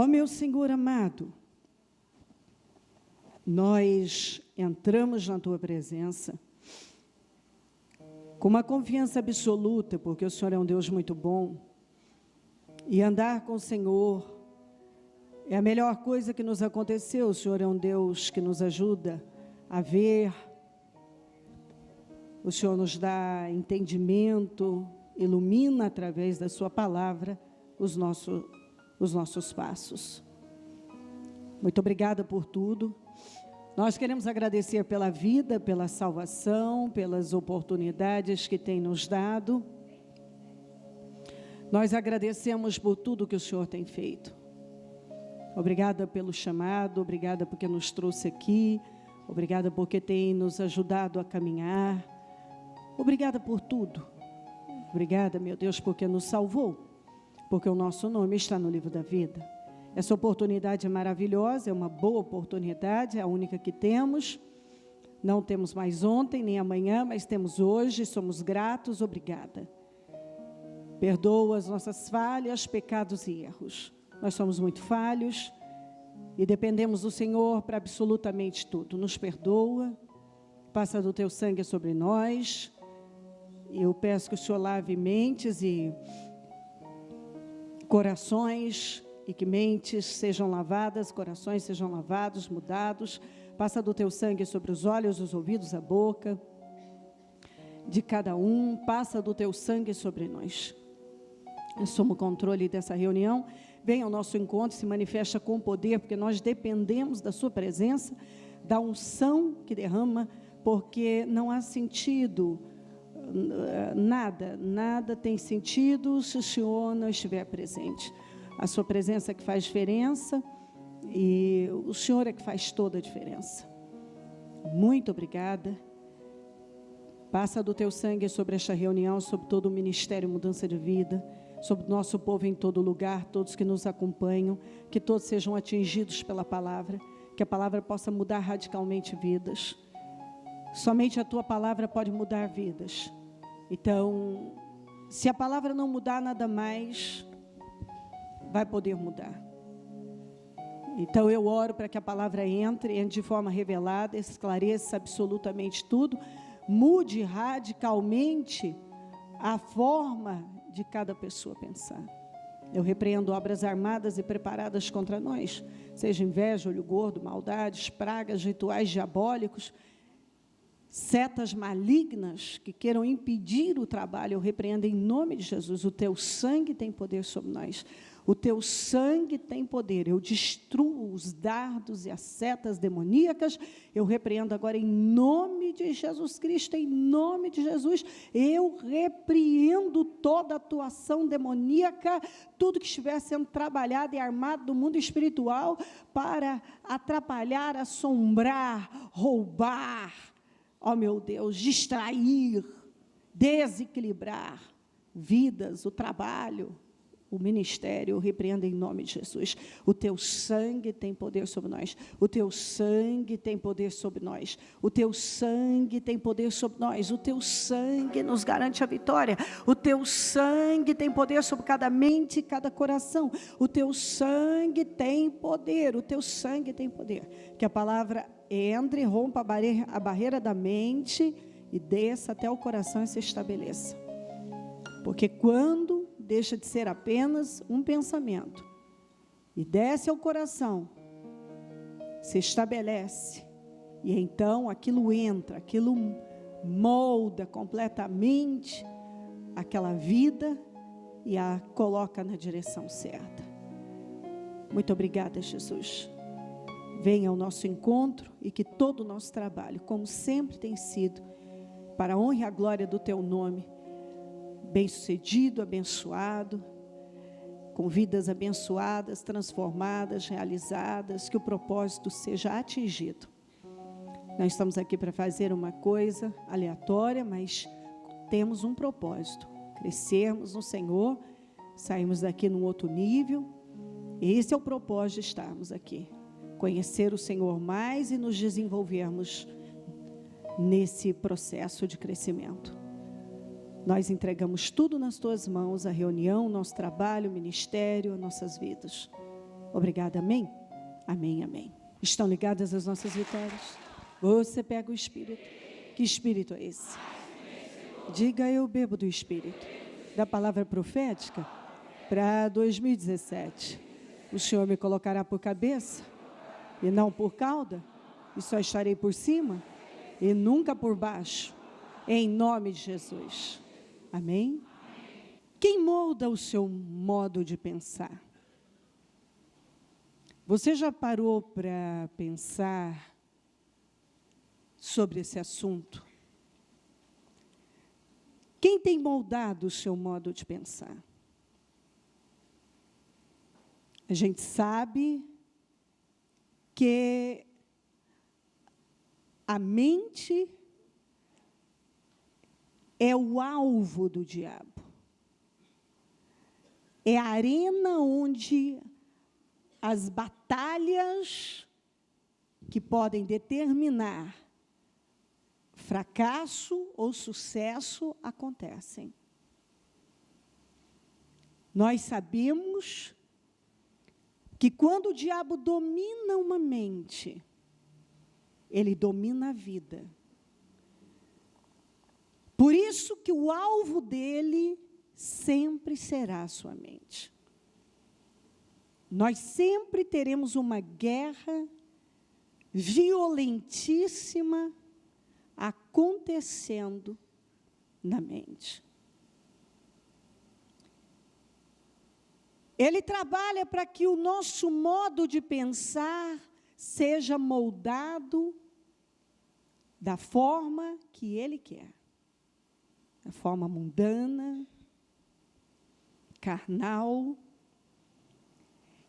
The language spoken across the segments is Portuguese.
Ó meu Senhor amado, nós entramos na Tua presença com uma confiança absoluta, porque o Senhor é um Deus muito bom, e andar com o Senhor é a melhor coisa que nos aconteceu. O Senhor é um Deus que nos ajuda a ver, o Senhor nos dá entendimento, ilumina através da sua palavra os nossos passos. Muito obrigada por tudo. Nós queremos agradecer pela vida, pela salvação, pelas oportunidades que tem nos dado. Nós agradecemos por tudo que o Senhor tem feito. Obrigada pelo chamado, obrigada porque nos trouxe aqui, obrigada porque tem nos ajudado a caminhar. Obrigada por tudo. Obrigada, meu Deus, porque nos salvou, porque o nosso nome está no livro da vida. Essa oportunidade é maravilhosa, é uma boa oportunidade, é a única que temos. Não temos mais ontem, nem amanhã, mas temos hoje, somos gratos, obrigada. Perdoa as nossas falhas, pecados e erros. Nós somos muito falhos e dependemos do Senhor para absolutamente tudo. Nos perdoa, passa do Teu sangue sobre nós. Eu peço que o Senhor lave mentes e corações, e que mentes sejam lavadas, corações sejam lavados, mudados. Passa do Teu sangue sobre os olhos, os ouvidos, a boca de cada um. Passa do Teu sangue sobre nós. Assuma o controle dessa reunião. Venha ao nosso encontro, se manifesta com poder, porque nós dependemos da Sua presença, da unção que derrama, porque não há sentido, nada tem sentido se o Senhor não estiver presente. A Sua presença é que faz diferença e o Senhor é que faz toda a diferença. Muito obrigada. Passa do Teu sangue sobre esta reunião, sobre todo o Ministério Mudança de Vida, sobre o nosso povo em todo lugar, todos que nos acompanham, que todos sejam atingidos pela palavra, que a palavra possa mudar radicalmente vidas. Somente a Tua palavra pode mudar vidas. Então, se a palavra não mudar nada mais, vai poder mudar. Então eu oro para que a palavra entre de forma revelada, esclareça absolutamente tudo, mude radicalmente a forma de cada pessoa pensar. Eu repreendo obras armadas e preparadas contra nós, seja inveja, olho gordo, maldades, pragas, rituais diabólicos, setas malignas que queiram impedir o trabalho. Eu repreendo em nome de Jesus. O Teu sangue tem poder sobre nós. O Teu sangue tem poder. Eu destruo os dardos e as setas demoníacas. Eu repreendo agora em nome de Jesus Cristo, em nome de Jesus. Eu repreendo toda atuação demoníaca, tudo que estiver sendo trabalhado e armado do mundo espiritual para atrapalhar, assombrar, roubar, ó meu Deus, distrair, desequilibrar vidas, o trabalho, o ministério. Eu repreendo em nome de Jesus. O Teu sangue tem poder sobre nós. O Teu sangue tem poder sobre nós. O Teu sangue tem poder sobre nós. O Teu sangue nos garante a vitória. O Teu sangue tem poder sobre cada mente e cada coração. O Teu sangue tem poder. O Teu sangue tem poder. Que a palavra entre, rompa a barreira da mente e desça até o coração e se estabeleça. Porque quando deixa de ser apenas um pensamento e desce ao coração, se estabelece, e então aquilo entra, aquilo molda completamente aquela vida e a coloca na direção certa. Muito obrigada, Jesus. Venha ao nosso encontro e que todo o nosso trabalho, como sempre tem sido, para a honra e a glória do Teu nome, bem-sucedido, abençoado, com vidas abençoadas, transformadas, realizadas, que o propósito seja atingido. Nós estamos aqui para fazer uma coisa aleatória, mas temos um propósito, crescermos no Senhor, sairmos daqui num outro nível. Esse é o propósito de estarmos aqui, conhecer o Senhor mais e nos desenvolvermos nesse processo de crescimento. Nós entregamos tudo nas Tuas mãos, a reunião, o nosso trabalho, o ministério, nossas vidas. Obrigada, amém? Amém, amém. Estão ligadas as nossas vitórias? Você pega o Espírito. Que Espírito é esse? Diga, eu bebo do Espírito. Da palavra profética para 2017. O Senhor me colocará por cabeça e não por cauda, e só estarei por cima e nunca por baixo, em nome de Jesus. Amém? Quem molda o seu modo de pensar? Você já parou para pensar sobre esse assunto? Quem tem moldado o seu modo de pensar? A gente sabe que a mente é o alvo do diabo. É a arena onde as batalhas que podem determinar fracasso ou sucesso acontecem. Nós sabemos que quando o diabo domina uma mente, ele domina a vida. Por isso que o alvo dele sempre será a sua mente. Nós sempre teremos uma guerra violentíssima acontecendo na mente. Ele trabalha para que o nosso modo de pensar seja moldado da forma que ele quer. Da forma mundana, carnal.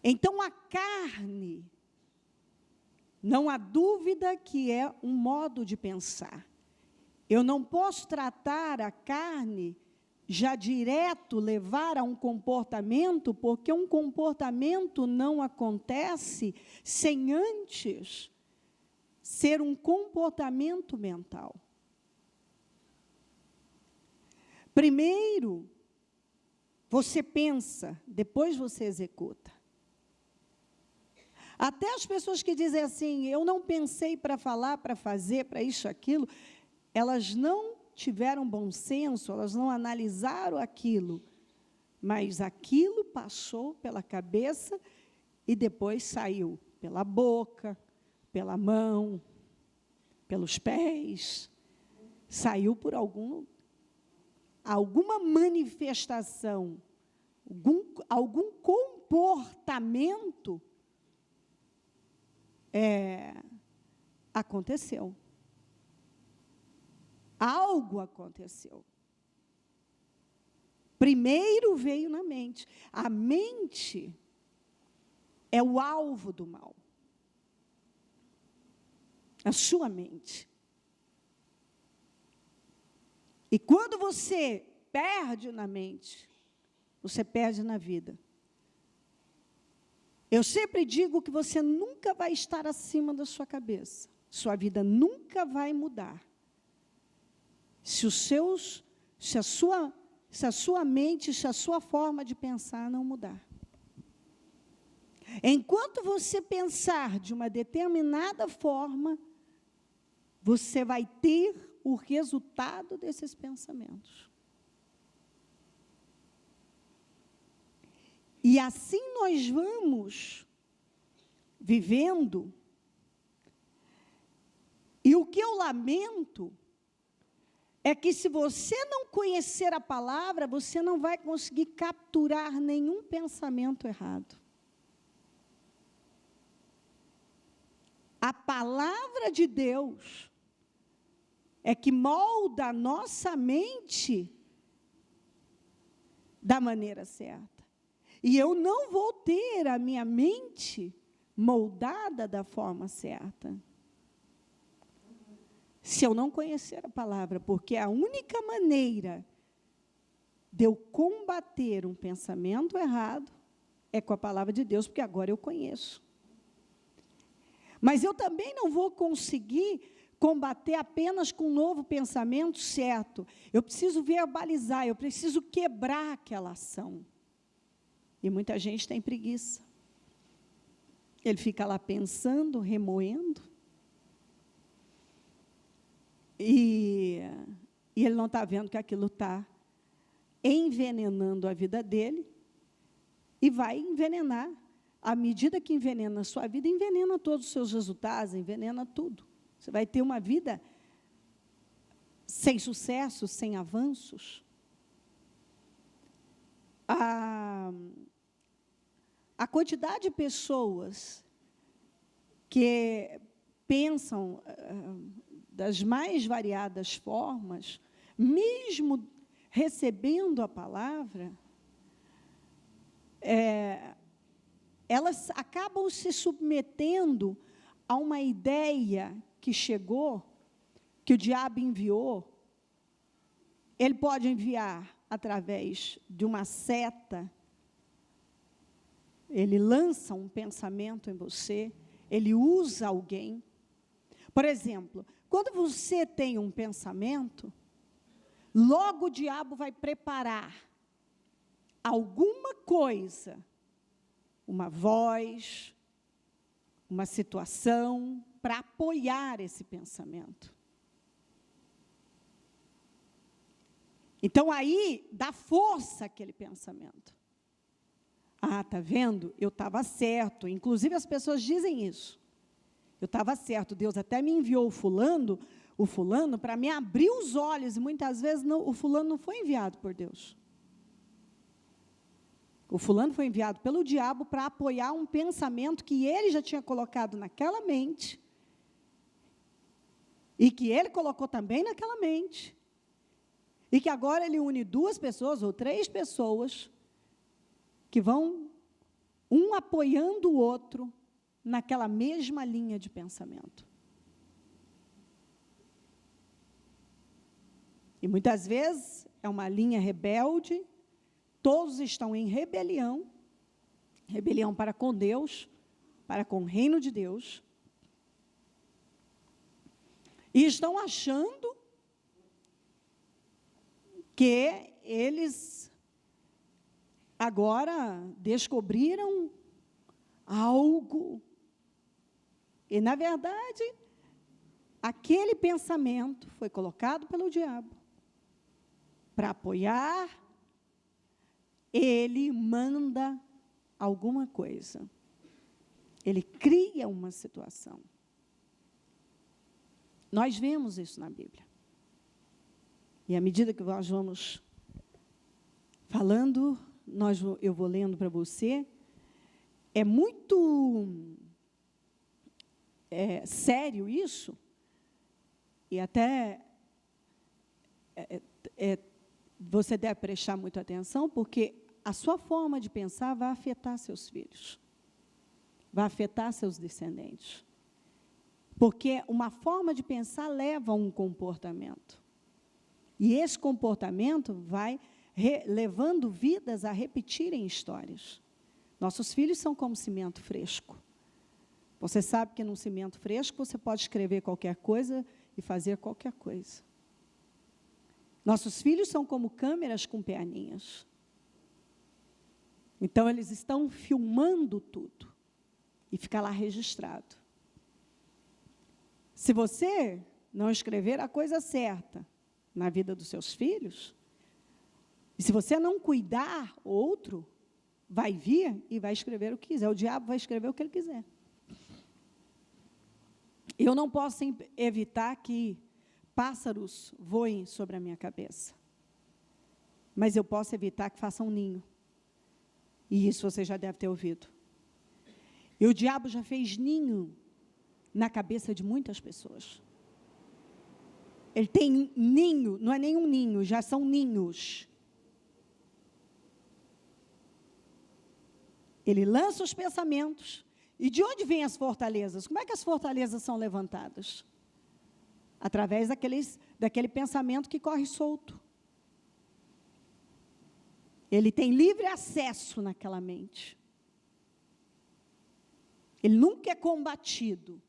Então, a carne, não há dúvida que é um modo de pensar. Eu não posso tratar a carne já direto, levar a um comportamento, porque um comportamento não acontece sem antes ser um comportamento mental. Primeiro, você pensa, depois você executa. Até as pessoas que dizem assim, eu não pensei para falar, para fazer, para isso, aquilo, elas não tiveram bom senso, elas não analisaram aquilo, mas aquilo passou pela cabeça e depois saiu pela boca, pela mão, pelos pés, saiu por alguma manifestação, algum comportamento aconteceu. Algo aconteceu. Primeiro veio na mente. A mente é o alvo do mal. A sua mente. E quando você perde na mente, você perde na vida. Eu sempre digo que você nunca vai estar acima da sua cabeça. Sua vida nunca vai mudar. Se a sua mente, se a sua forma de pensar não mudar. Enquanto você pensar de uma determinada forma, você vai ter o resultado desses pensamentos. E assim nós vamos vivendo. E o que eu lamento é que se você não conhecer a palavra, você não vai conseguir capturar nenhum pensamento errado. A palavra de Deus é que molda a nossa mente da maneira certa. E eu não vou ter a minha mente moldada da forma certa se eu não conhecer a palavra, porque a única maneira de eu combater um pensamento errado é com a palavra de Deus, porque agora eu conheço. Mas eu também não vou conseguir combater apenas com um novo pensamento certo. Eu preciso verbalizar, eu preciso quebrar aquela ação. E muita gente tem preguiça. Ele fica lá pensando, remoendo. E ele não está vendo que aquilo está envenenando a vida dele e vai envenenar. À medida que envenena a sua vida, envenena todos os seus resultados, envenena tudo. Você vai ter uma vida sem sucesso, sem avanços. A quantidade de pessoas que pensam das mais variadas formas, mesmo recebendo a palavra, elas acabam se submetendo a uma ideia que chegou, que o diabo enviou. Ele pode enviar através de uma seta, ele lança um pensamento em você, ele usa alguém. Por exemplo, quando você tem um pensamento, logo o diabo vai preparar alguma coisa, uma voz, uma situação, para apoiar esse pensamento. Então, aí, dá força àquele pensamento. Ah, está vendo? Eu estava certo. Inclusive, as pessoas dizem isso. Eu estava certo. Deus até me enviou o fulano para me abrir os olhos. E, muitas vezes, o fulano não foi enviado por Deus. O fulano foi enviado pelo diabo para apoiar um pensamento que ele já tinha colocado naquela mente. E que ele colocou também naquela mente. E que agora ele une 2 pessoas ou 3 pessoas que vão, um apoiando o outro, naquela mesma linha de pensamento. E muitas vezes é uma linha rebelde, todos estão em rebelião, rebelião para com Deus, para com o reino de Deus, e estão achando que eles agora descobriram algo. E, na verdade, aquele pensamento foi colocado pelo diabo para apoiar, ele manda alguma coisa. Ele cria uma situação. Nós vemos isso na Bíblia. E, à medida que nós vamos falando, eu vou lendo para você, é muito sério isso, e até você deve prestar muita atenção, porque a sua forma de pensar vai afetar seus filhos, vai afetar seus descendentes. Porque uma forma de pensar leva a um comportamento. E esse comportamento vai levando vidas a repetirem histórias. Nossos filhos são como cimento fresco. Você sabe que num cimento fresco você pode escrever qualquer coisa e fazer qualquer coisa. Nossos filhos são como câmeras com perninhas. Então, eles estão filmando tudo e fica lá registrado. Se você não escrever a coisa certa na vida dos seus filhos, e se você não cuidar, outro vai vir e vai escrever o que quiser. O diabo vai escrever o que ele quiser. Eu não posso evitar que pássaros voem sobre a minha cabeça, mas eu posso evitar que façam um ninho. E isso você já deve ter ouvido. E o diabo já fez ninho na cabeça de muitas pessoas. Ele tem ninho, não é nenhum ninho, já são ninhos. Ele lança os pensamentos. E de onde vêm as fortalezas? Como é que as fortalezas são levantadas? Através daquele pensamento que corre solto. Ele tem livre acesso naquela mente. Ele nunca é combatido.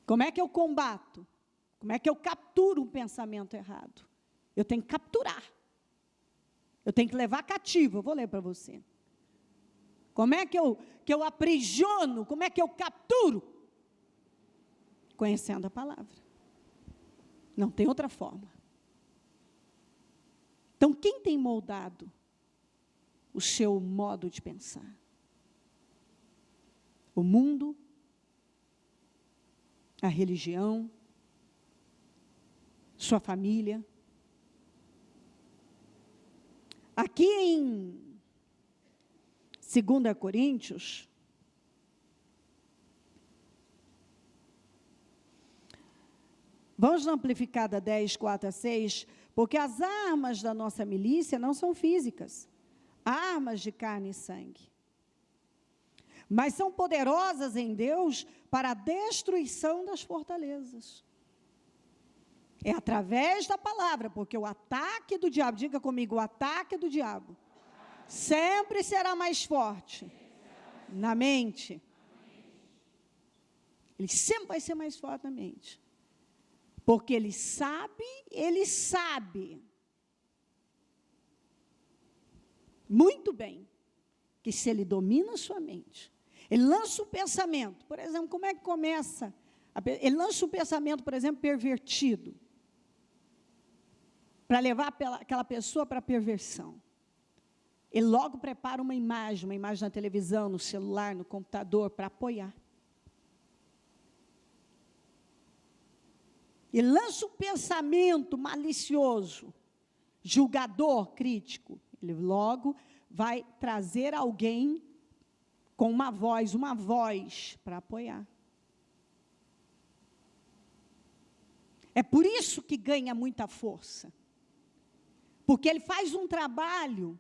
Como é que eu combato? Como é que eu capturo um pensamento errado? Eu tenho que capturar. Eu tenho que levar cativo. Eu vou ler para você. Como é que eu aprisiono? Como é que eu capturo? Conhecendo a palavra. Não tem outra forma. Então, quem tem moldado o seu modo de pensar? O mundo, a religião, sua família. Aqui em 2 Coríntios, vamos na amplificada 10, 4 a 6, porque as armas da nossa milícia não são físicas, armas de carne e sangue, mas são poderosas em Deus para a destruição das fortalezas. É através da palavra, porque o ataque do diabo, diga comigo, o ataque do diabo, sempre será mais forte na mente. Ele sempre vai ser mais forte na mente. Porque ele sabe muito bem que se ele domina a sua mente, ele lança um pensamento, por exemplo, como é que começa? Ele lança um pensamento, por exemplo, pervertido, para levar aquela pessoa para a perversão. Ele logo prepara uma imagem na televisão, no celular, no computador, para apoiar. Ele lança um pensamento malicioso, julgador, crítico. Ele logo vai trazer alguém com uma voz para apoiar. É por isso que ganha muita força. Porque ele faz um trabalho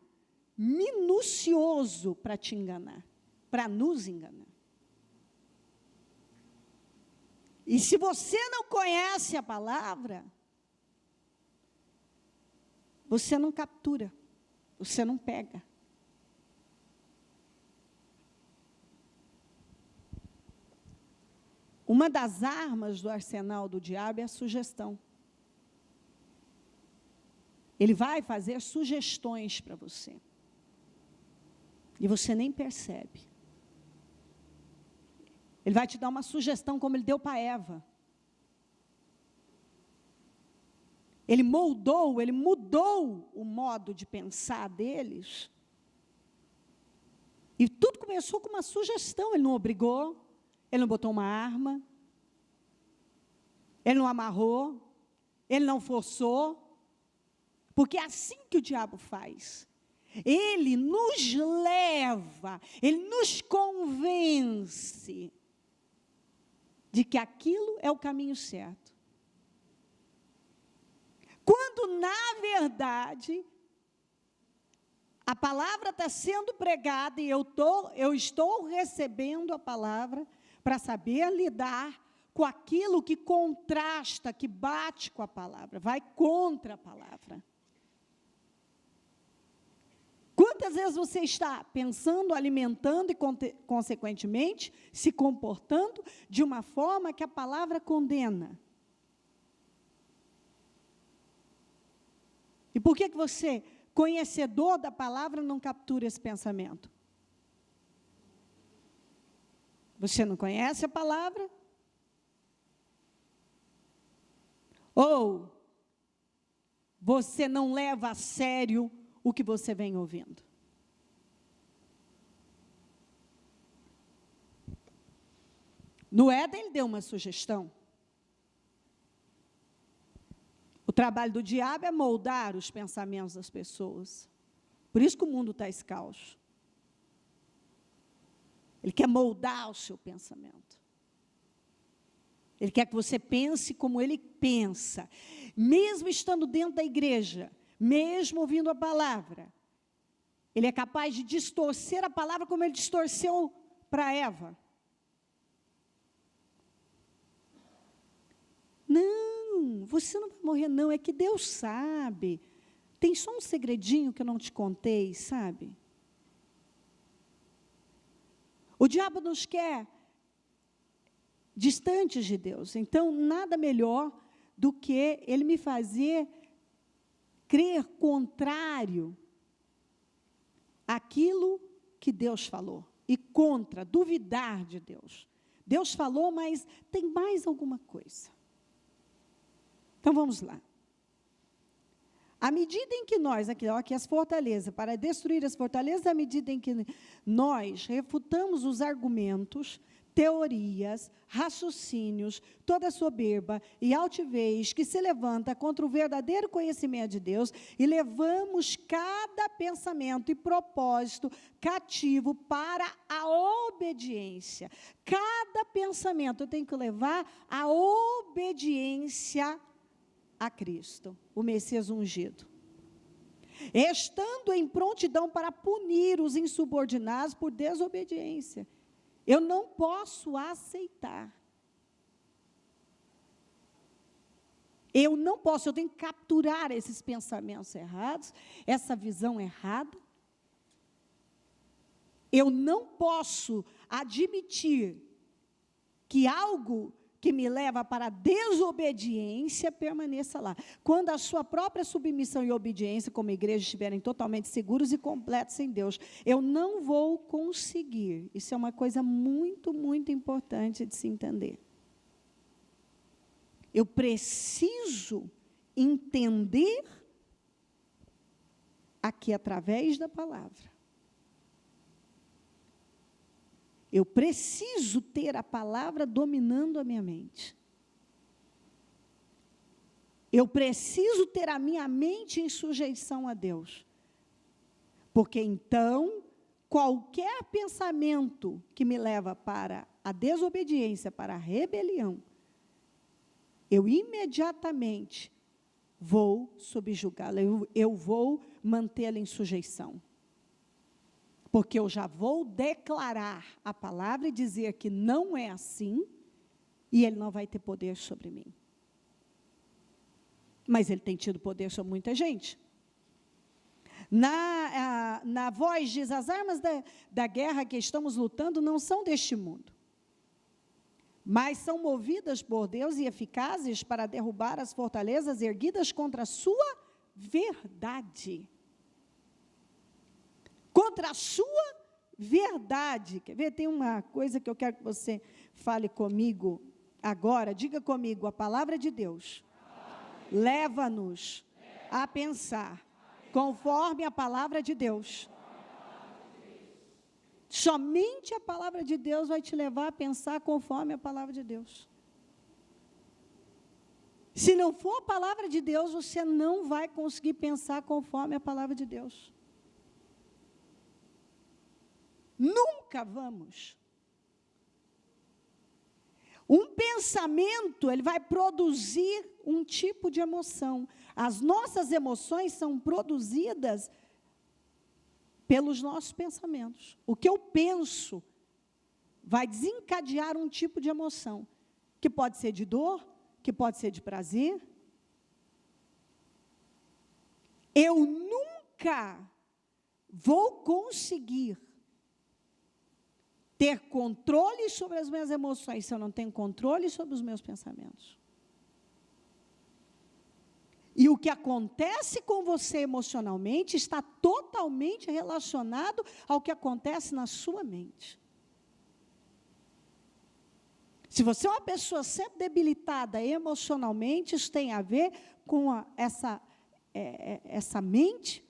minucioso para te enganar, para nos enganar. E se você não conhece a palavra, você não captura, você não pega. Uma das armas do arsenal do diabo é a sugestão. Ele vai fazer sugestões para você. E você nem percebe. Ele vai te dar uma sugestão como ele deu para Eva. Ele mudou o modo de pensar deles. E tudo começou com uma sugestão. Ele não obrigou, ele não botou uma arma, ele não amarrou, ele não forçou. Porque é assim que o diabo faz. Ele nos leva, ele nos convence de que aquilo é o caminho certo. Quando, na verdade, a palavra está sendo pregada e eu estou recebendo a palavra para saber lidar com aquilo que contrasta, que bate com a palavra, vai contra a palavra. Quantas vezes você está pensando, alimentando e, consequentemente, se comportando de uma forma que a palavra condena? E por que você, conhecedor da palavra, não captura esse pensamento? Você não conhece a palavra? Ou você não leva a sério o que você vem ouvindo? No Éden, ele deu uma sugestão. O trabalho do diabo é moldar os pensamentos das pessoas. Por isso que o mundo está esse caos. Ele quer moldar o seu pensamento. Ele quer que você pense como ele pensa. Mesmo estando dentro da igreja, mesmo ouvindo a palavra, ele é capaz de distorcer a palavra como ele distorceu para Eva. Não, você não vai morrer não, é que Deus sabe. Tem só um segredinho que eu não te contei, sabe? O diabo nos quer distantes de Deus. Então, nada melhor do que ele me fazer crer contrário àquilo que Deus falou. e contra, duvidar de Deus. Deus falou, mas tem mais alguma coisa. Então, vamos lá. À medida em que nós, aqui as fortalezas, para destruir as fortalezas, à medida em que nós refutamos os argumentos, teorias, raciocínios, toda soberba e altivez que se levanta contra o verdadeiro conhecimento de Deus, e levamos cada pensamento e propósito cativo para a obediência. Cada pensamento eu tenho que levar à obediência a Cristo, o Messias ungido. Estando em prontidão para punir os insubordinados por desobediência. Eu não posso aceitar. Eu não posso, eu tenho que capturar esses pensamentos errados, essa visão errada. Eu não posso admitir que algo que me leva para a desobediência permaneça lá. Quando a sua própria submissão e obediência como igreja estiverem totalmente seguros e completos em Deus, eu não vou conseguir. Isso é uma coisa muito, muito importante de se entender. Eu preciso entender aqui através da palavra. Eu preciso ter a palavra dominando a minha mente. Eu preciso ter a minha mente em sujeição a Deus. Porque então, qualquer pensamento que me leva para a desobediência, para a rebelião, eu imediatamente vou subjugá-lo, eu vou mantê-lo em sujeição. Porque eu já vou declarar a palavra e dizer que não é assim, e ele não vai ter poder sobre mim. Mas ele tem tido poder sobre muita gente. Na voz diz, as armas da guerra que estamos lutando não são deste mundo, mas são movidas por Deus e eficazes para derrubar as fortalezas erguidas contra a sua verdade. Contra a sua verdade. Quer ver? Tem uma coisa que eu quero que você fale comigo agora. Diga comigo, a palavra de Deus leva-nos a pensar conforme a palavra de Deus. Somente a palavra de Deus vai te levar a pensar conforme a palavra de Deus. Se não for a palavra de Deus, você não vai conseguir pensar conforme a palavra de Deus. Nunca vamos. Um pensamento, ele vai produzir um tipo de emoção. As nossas emoções são produzidas pelos nossos pensamentos. O que eu penso vai desencadear um tipo de emoção, que pode ser de dor, que pode ser de prazer. Eu nunca vou conseguir ter controle sobre as minhas emoções se eu não tenho controle sobre os meus pensamentos. E o que acontece com você emocionalmente está totalmente relacionado ao que acontece na sua mente. Se você é uma pessoa sempre debilitada emocionalmente, isso tem a ver com essa mente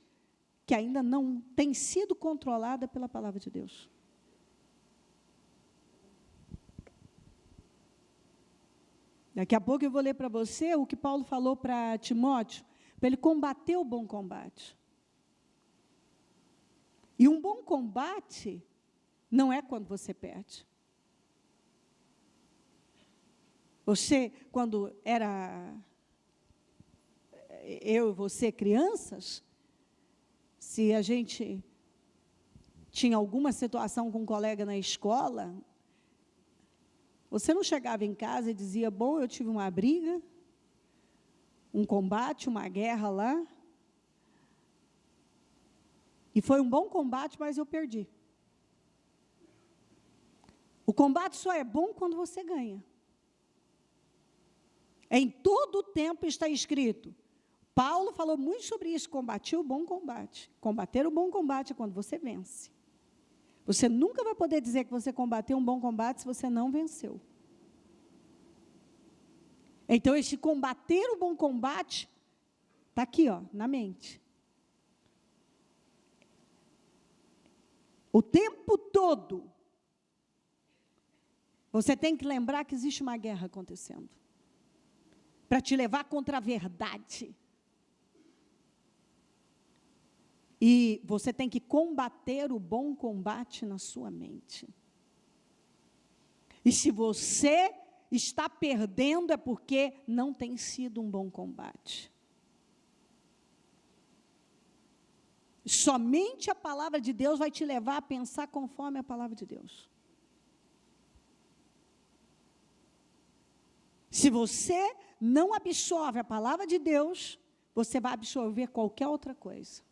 que ainda não tem sido controlada pela palavra de Deus. Daqui a pouco eu vou ler para você o que Paulo falou para Timóteo, para ele combater o bom combate. E um bom combate não é quando você perde. Você, quando era eu e você crianças, se a gente tinha alguma situação com um colega na escola, você não chegava em casa e dizia, bom, eu tive uma briga, um combate, uma guerra lá, e foi um bom combate, mas eu perdi. O combate só é bom quando você ganha. Em todo o tempo está escrito. Paulo falou muito sobre isso, combater o bom combate. Combater o bom combate é quando você vence. Você nunca vai poder dizer que você combateu um bom combate se você não venceu. Então, esse combater o bom combate está aqui, ó, na mente. O tempo todo, você tem que lembrar que existe uma guerra acontecendo, para te levar contra a verdade. E você tem que combater o bom combate na sua mente. E se você está perdendo, é porque não tem sido um bom combate. Somente a palavra de Deus vai te levar a pensar conforme a palavra de Deus. Se você não absorve a palavra de Deus, você vai absorver qualquer outra coisa.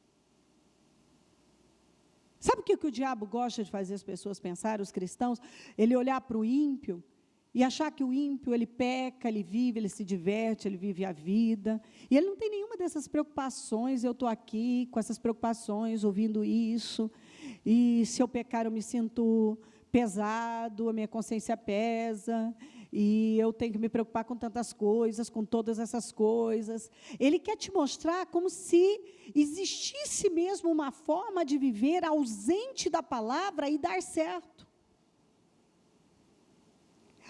Sabe o que o diabo gosta de fazer as pessoas pensarem, os cristãos? Ele olhar para o ímpio e achar que o ímpio, ele peca, ele vive, ele se diverte, ele vive a vida. E ele não tem nenhuma dessas preocupações. Eu estou aqui com essas preocupações, ouvindo isso. E se eu pecar, eu me sinto pesado, a minha consciência pesa. E eu tenho que me preocupar com tantas coisas, com todas essas coisas. Ele quer te mostrar como se existisse mesmo uma forma de viver ausente da palavra e dar certo.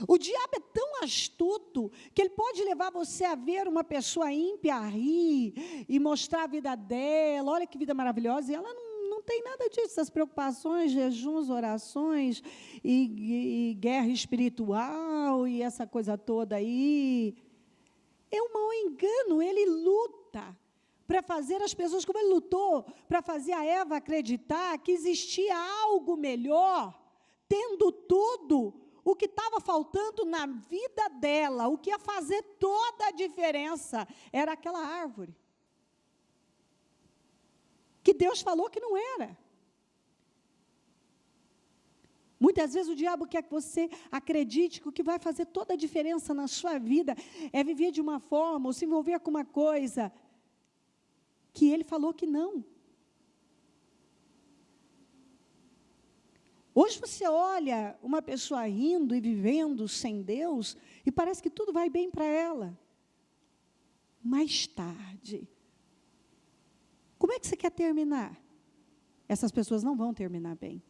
O diabo é tão astuto que ele pode levar você a ver uma pessoa ímpia, a rir e mostrar a vida dela. Olha que vida maravilhosa. E ela não tem nada disso, essas preocupações, jejuns, orações e guerra espiritual e essa coisa toda aí. É um mau engano. Ele luta para fazer as pessoas, como ele lutou, para fazer a Eva acreditar que existia algo melhor, tendo tudo. O que estava faltando na vida dela, o que ia fazer toda a diferença, era aquela árvore. Que Deus falou que não era. Muitas vezes o diabo quer que você acredite que o que vai fazer toda a diferença na sua vida é viver de uma forma, ou se envolver com uma coisa, que ele falou que não. Hoje você olha uma pessoa rindo e vivendo sem Deus, e parece que tudo vai bem para ela. Mais tarde, como é que você quer terminar? Essas pessoas não vão terminar bem.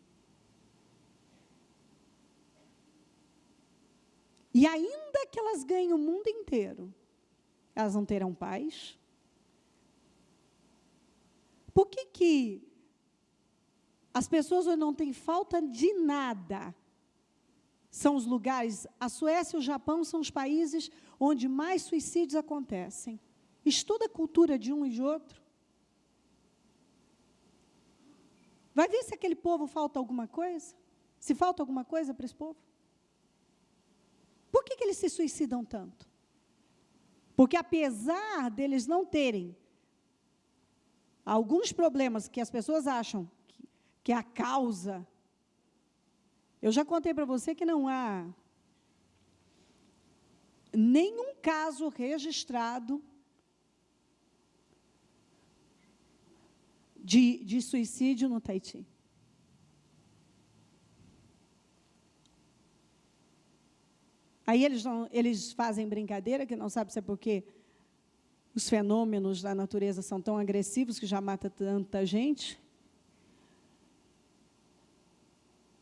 E ainda que elas ganhem o mundo inteiro, elas não terão paz. Por que as pessoas hoje não têm falta de nada? São os lugares, a Suécia e o Japão são os países onde mais suicídios acontecem. Estuda a cultura de um e de outro. Vai ver se aquele povo falta alguma coisa? Se falta alguma coisa para esse povo? Por que eles se suicidam tanto? Porque apesar deles não terem alguns problemas que as pessoas acham que é a causa, eu já contei para você que não há nenhum caso registrado de suicídio no Tahiti. Aí eles fazem brincadeira, que não sabe se é porque os fenômenos da natureza são tão agressivos que já mata tanta gente.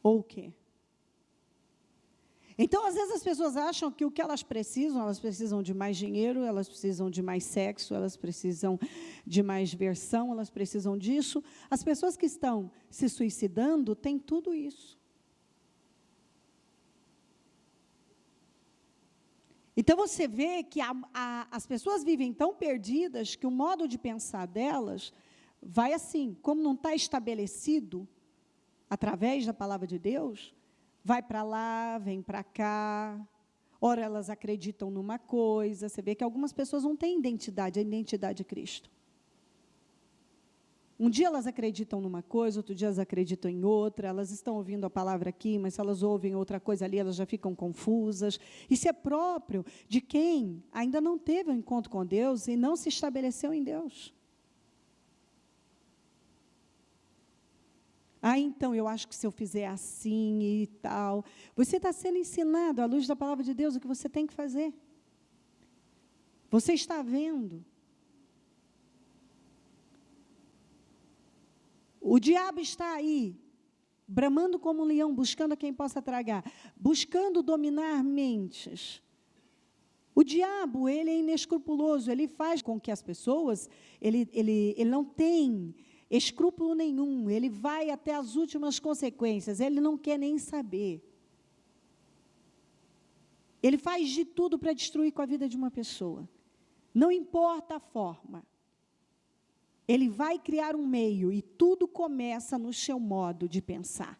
Ou o quê? Então, às vezes, as pessoas acham que o que elas precisam de mais dinheiro, elas precisam de mais sexo, elas precisam de mais diversão, elas precisam disso. As pessoas que estão se suicidando têm tudo isso. Então, você vê que as pessoas vivem tão perdidas que o modo de pensar delas vai assim, como não está estabelecido através da palavra de Deus, vai para lá, vem para cá. Ora, elas acreditam numa coisa. Você vê que algumas pessoas não têm identidade, a identidade de Cristo. Um dia elas acreditam numa coisa, outro dia elas acreditam em outra, elas estão ouvindo a palavra aqui, mas se elas ouvem outra coisa ali, elas já ficam confusas. Isso é próprio de quem ainda não teve um encontro com Deus e não se estabeleceu em Deus. Ah, então, eu acho que se eu fizer assim e tal. Você está sendo ensinado, à luz da palavra de Deus, o que você tem que fazer. Você está vendo. O diabo está aí, bramando como um leão, buscando a quem possa tragar, buscando dominar mentes. O diabo, ele é inescrupuloso, ele faz com que as pessoas, ele não tem escrúpulo nenhum, ele vai até as últimas consequências, ele não quer nem saber. Ele faz de tudo para destruir com a vida de uma pessoa. Não importa a forma. Ele vai criar um meio e tudo começa no seu modo de pensar.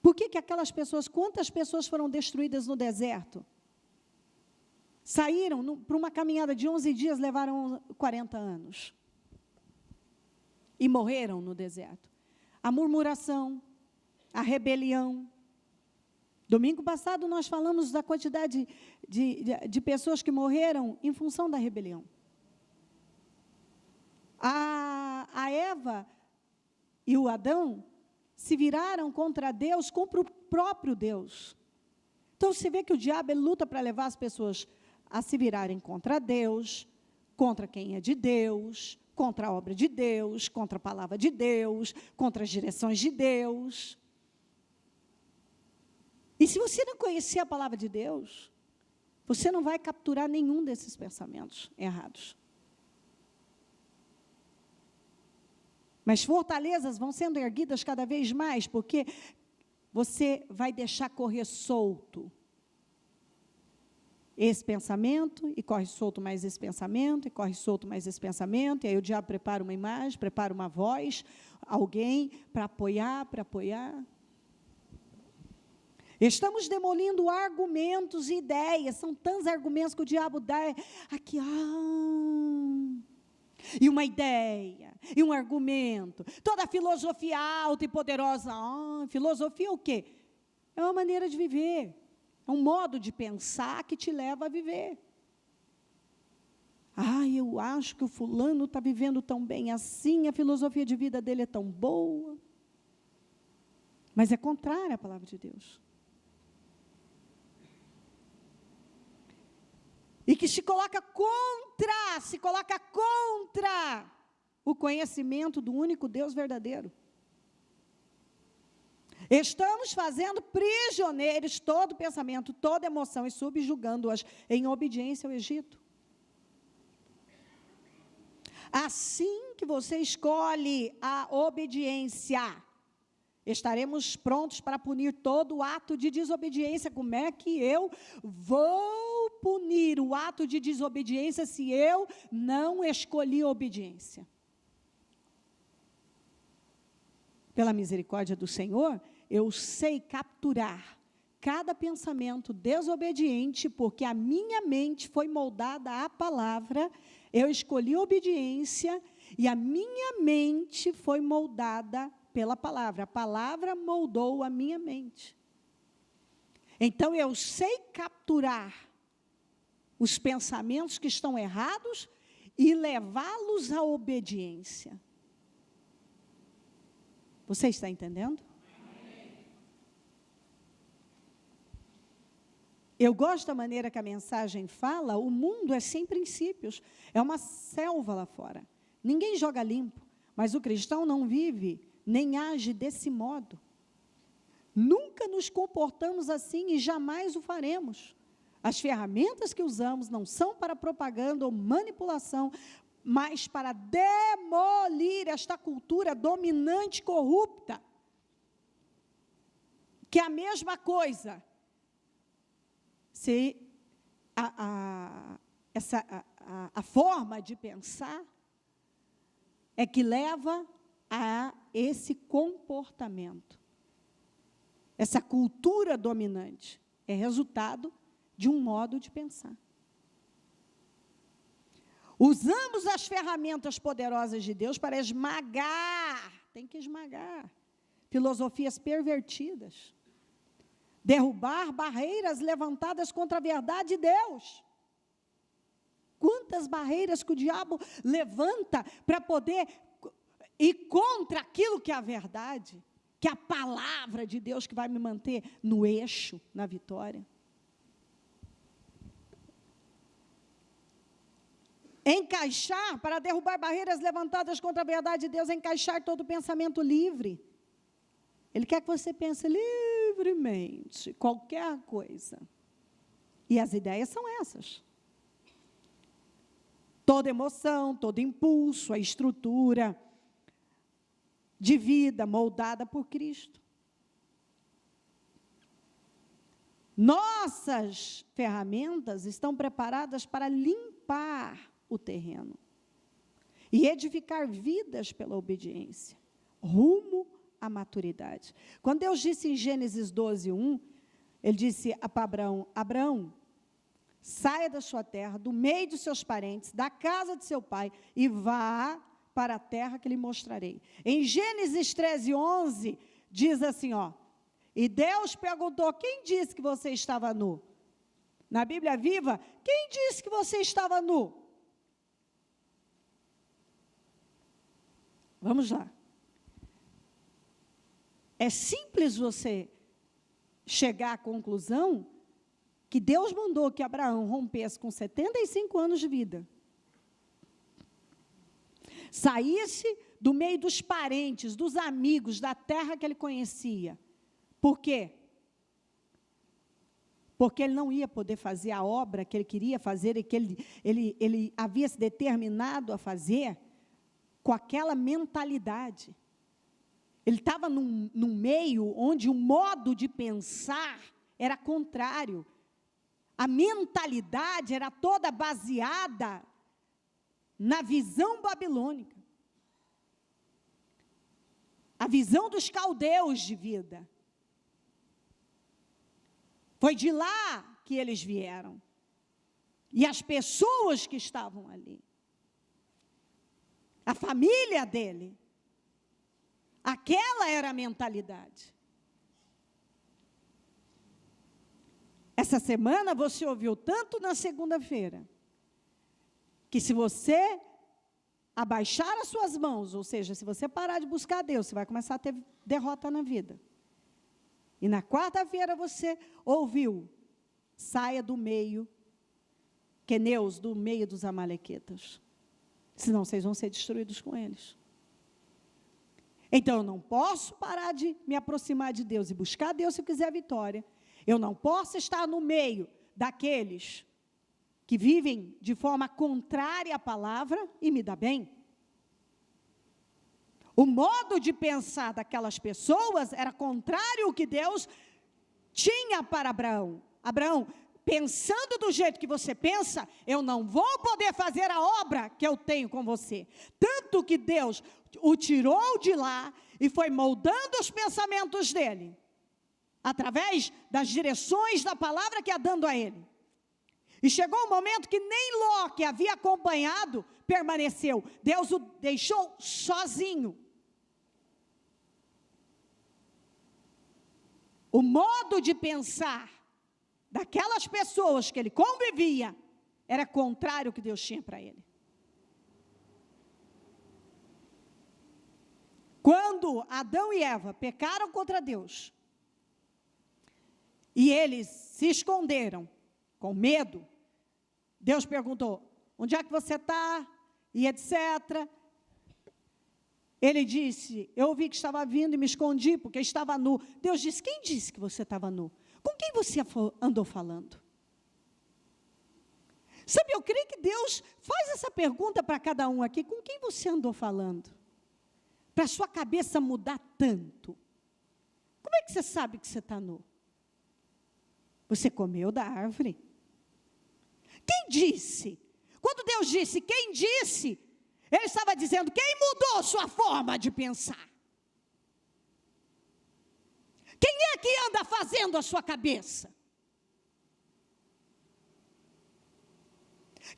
Por que aquelas pessoas, quantas pessoas foram destruídas no deserto? Saíram para uma caminhada de 11 dias, levaram 40 anos. E morreram no deserto. A murmuração, a rebelião. Domingo passado nós falamos da quantidade de pessoas que morreram em função da rebelião. A Eva e o Adão se viraram contra Deus, contra o próprio Deus. Então, você vê que o diabo ele luta para levar as pessoas a se virarem contra Deus, contra quem é de Deus, contra a obra de Deus, contra a palavra de Deus, contra as direções de Deus. E se você não conhecer a palavra de Deus, você não vai capturar nenhum desses pensamentos errados. Mas fortalezas vão sendo erguidas cada vez mais, porque você vai deixar correr solto esse pensamento, e corre solto mais esse pensamento, e corre solto mais esse pensamento, e aí o diabo prepara uma imagem, prepara uma voz, alguém para apoiar. Estamos demolindo argumentos e ideias, são tantos argumentos que o diabo dá, aqui, e uma ideia, e um argumento, toda a filosofia alta e poderosa, filosofia o quê? É uma maneira de viver, é um modo de pensar que te leva a viver. Eu acho que o fulano está vivendo tão bem assim, a filosofia de vida dele é tão boa, mas é contrária à palavra de Deus. E que se coloca contra o conhecimento do único Deus verdadeiro. Estamos fazendo prisioneiros todo pensamento, toda emoção e subjugando-as em obediência ao Egito. Assim que você escolhe a obediência, estaremos prontos para punir todo ato de desobediência. Como é que eu vou punir o ato de desobediência se eu não escolhi a obediência? Pela misericórdia do Senhor, eu sei capturar cada pensamento desobediente, porque a minha mente foi moldada à palavra, eu escolhi a obediência, e a minha mente foi moldada pela palavra. A palavra moldou a minha mente. Então, eu sei capturar os pensamentos que estão errados e levá-los à obediência. Você está entendendo? Eu gosto da maneira que a mensagem fala, o mundo é sem princípios, é uma selva lá fora. Ninguém joga limpo, mas o cristão não vive, nem age desse modo. Nunca nos comportamos assim e jamais o faremos. As ferramentas que usamos não são para propaganda ou manipulação, mas para demolir esta cultura dominante e corrupta, que é a mesma coisa. Se a forma de pensar é que leva a esse comportamento. Essa cultura dominante é resultado de um modo de pensar. Usamos as ferramentas poderosas de Deus para esmagar, tem que esmagar, filosofias pervertidas, derrubar barreiras levantadas contra a verdade de Deus. Quantas barreiras que o diabo levanta para poder e contra aquilo que é a verdade, que é a palavra de Deus que vai me manter no eixo, na vitória. Encaixar, para derrubar barreiras levantadas contra a verdade de Deus, encaixar todo pensamento livre. Ele quer que você pense livremente, qualquer coisa. E as ideias são essas. Toda emoção, todo impulso, a estrutura de vida moldada por Cristo. Nossas ferramentas estão preparadas para limpar o terreno e edificar vidas pela obediência, rumo à maturidade. Quando Deus disse em Gênesis 12:1, ele disse para Abraão: Abraão, saia da sua terra, do meio dos seus parentes, da casa de seu pai, e vá para a terra que lhe mostrarei. Em Gênesis 13:11, diz assim, e Deus perguntou: quem disse que você estava nu? Na Bíblia Viva, quem disse que você estava nu? Vamos lá. É simples você chegar à conclusão que Deus mandou que Abraão rompesse com 75 anos de vida, saísse do meio dos parentes, dos amigos, da terra que ele conhecia. Por quê? Porque ele não ia poder fazer a obra que ele queria fazer e que ele havia se determinado a fazer com aquela mentalidade. Ele estava num meio onde o modo de pensar era contrário. A mentalidade era toda baseada na visão babilônica. A visão dos caldeus de vida. Foi de lá que eles vieram. E as pessoas que estavam ali. A família dele. Aquela era a mentalidade. Essa semana você ouviu tanto na segunda-feira, que se você abaixar as suas mãos, ou seja, se você parar de buscar a Deus, você vai começar a ter derrota na vida. E na quarta-feira você ouviu: saia do meio, queneus, do meio dos amalequitas, senão vocês vão ser destruídos com eles. Então, eu não posso parar de me aproximar de Deus e buscar Deus se eu quiser vitória. Eu não posso estar no meio daqueles que vivem de forma contrária à palavra e me dá bem. O modo de pensar daquelas pessoas era contrário ao que Deus tinha para Abraão. Abraão, pensando do jeito que você pensa, eu não vou poder fazer a obra que eu tenho com você. Tanto que Deus o tirou de lá e foi moldando os pensamentos dele, através das direções da palavra que ia dando a ele. E chegou um momento que nem Ló, que havia acompanhado, permaneceu. Deus o deixou sozinho. O modo de pensar daquelas pessoas que ele convivia era contrário ao que Deus tinha para ele. Quando Adão e Eva pecaram contra Deus, e eles se esconderam com medo, Deus perguntou: onde é que você está? E etc. Ele disse: eu ouvi que estava vindo e me escondi porque estava nu. Deus disse: quem disse que você estava nu? Com quem você andou falando? Sabe, eu creio que Deus faz essa pergunta para cada um aqui: com quem você andou falando? Para a sua cabeça mudar tanto. Como é que você sabe que você está nu? Você comeu da árvore? Quem disse? Quando Deus disse, quem disse? Ele estava dizendo, quem mudou sua forma de pensar? Quem é que anda fazendo a sua cabeça?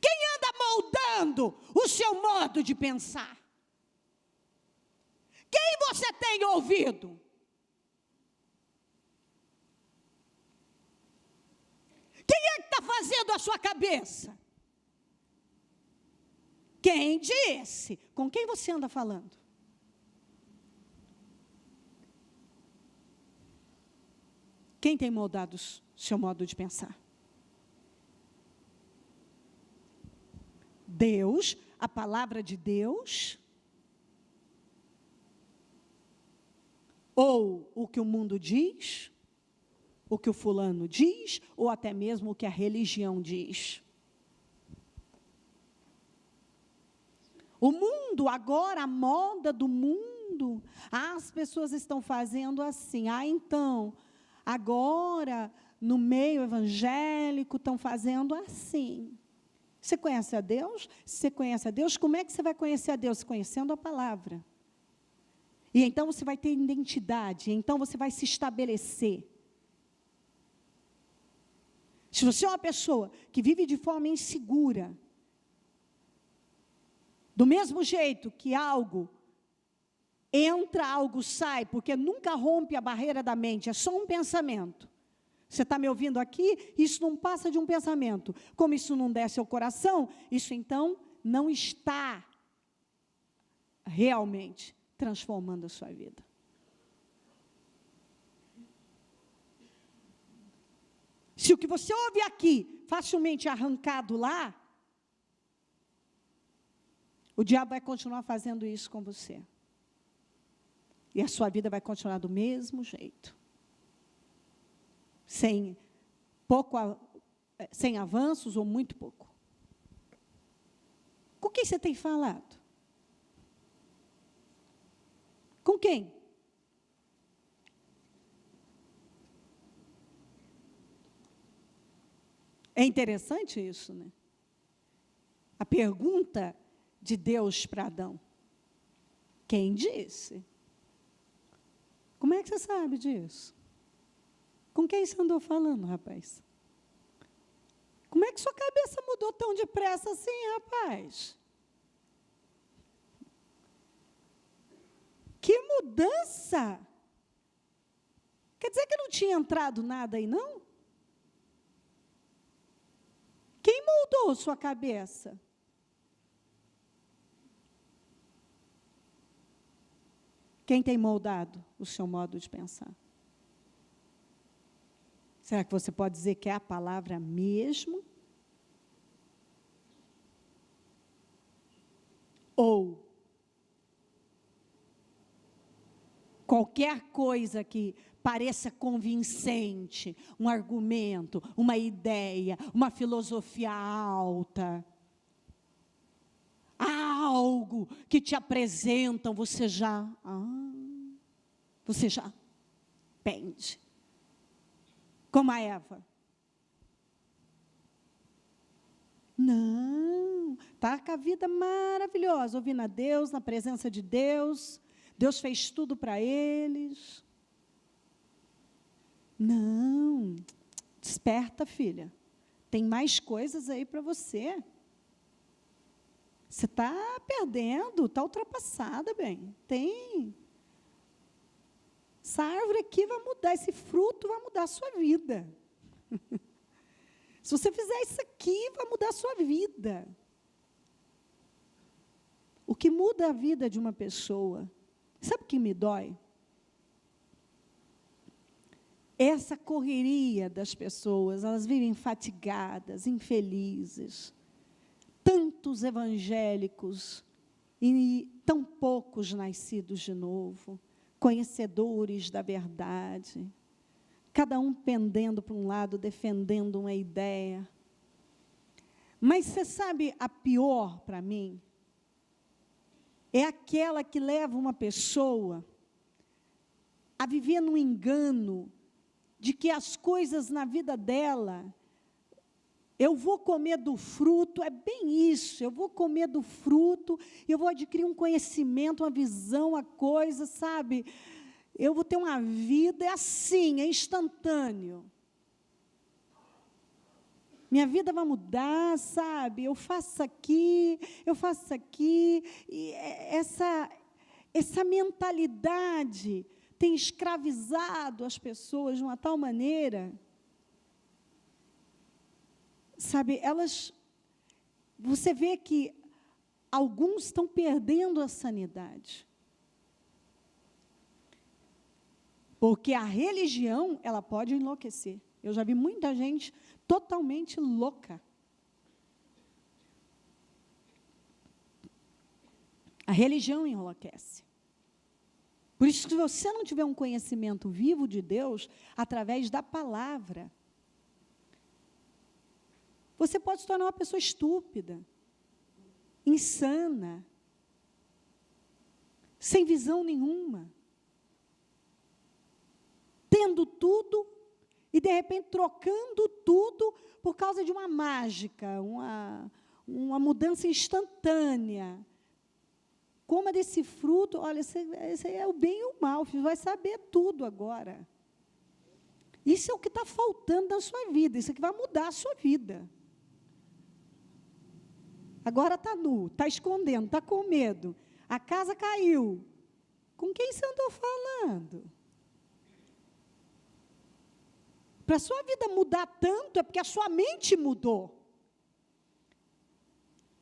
Quem anda moldando o seu modo de pensar? Quem você tem ouvido? Quem é que está fazendo a sua cabeça? Quem disse? Com quem você anda falando? Quem tem moldado o seu modo de pensar? Deus, a palavra de Deus, ou o que o mundo diz, o que o fulano diz, ou até mesmo o que a religião diz. O mundo, agora, a moda do mundo, as pessoas estão fazendo assim. Então, agora, no meio evangélico, estão fazendo assim. Você conhece a Deus? Se você conhece a Deus, como é que você vai conhecer a Deus? Conhecendo a palavra. E então você vai ter identidade, então você vai se estabelecer. Se você é uma pessoa que vive de forma insegura, do mesmo jeito que algo entra, algo sai, porque nunca rompe a barreira da mente, é só um pensamento. Você está me ouvindo aqui? Isso não passa de um pensamento. Como isso não desce ao coração, isso então não está realmente transformando a sua vida. Se o que você ouve aqui facilmente é arrancado lá, o diabo vai continuar fazendo isso com você. E a sua vida vai continuar do mesmo jeito. Sem avanços ou muito pouco. Com quem você tem falado? Com quem? É interessante isso, né? A pergunta de Deus para Adão. Quem disse? Como é que você sabe disso? Com quem você andou falando, rapaz? Como é que sua cabeça mudou tão depressa assim, rapaz? Que mudança! Quer dizer que não tinha entrado nada aí, não? Quem moldou sua cabeça? Quem tem moldado o seu modo de pensar? Será que você pode dizer que é a palavra mesmo? Ou qualquer coisa que pareça convincente, um argumento, uma ideia, uma filosofia alta, algo que te apresentam, você já pende. Como a Eva. Não, está com a vida maravilhosa, ouvindo a Deus, na presença de Deus, Deus fez tudo para eles. Não, desperta, filha, tem mais coisas aí para você. Você está perdendo, está ultrapassada, bem, tem. Essa árvore aqui vai mudar, esse fruto vai mudar a sua vida. Se você fizer isso aqui, vai mudar a sua vida. O que muda a vida de uma pessoa, sabe o que me dói? Essa correria das pessoas, elas vivem fatigadas, infelizes. Tantos evangélicos e tão poucos nascidos de novo, conhecedores da verdade, cada um pendendo para um lado, defendendo uma ideia. Mas você sabe, a pior para mim é aquela que leva uma pessoa a viver no engano de que as coisas na vida dela, eu vou comer do fruto, é bem isso, eu vou comer do fruto, eu vou adquirir um conhecimento, uma visão, a coisa, sabe? Eu vou ter uma vida, é assim, é instantâneo. Minha vida vai mudar, sabe? Eu faço aqui, e essa mentalidade tem escravizado as pessoas de uma tal maneira, sabe, você vê que alguns estão perdendo a sanidade. Porque a religião, ela pode enlouquecer. Eu já vi muita gente totalmente louca. A religião enlouquece. Por isso, se você não tiver um conhecimento vivo de Deus, através da palavra, você pode se tornar uma pessoa estúpida, insana, sem visão nenhuma, tendo tudo e, de repente, trocando tudo por causa de uma mágica, uma mudança instantânea. Coma desse fruto, olha, esse é o bem e o mal, filho, vai saber tudo agora. Isso é o que está faltando na sua vida, isso é que vai mudar a sua vida. Agora está nu, está escondendo, está com medo, a casa caiu. Com quem você andou falando? Para a sua vida mudar tanto, é porque a sua mente mudou.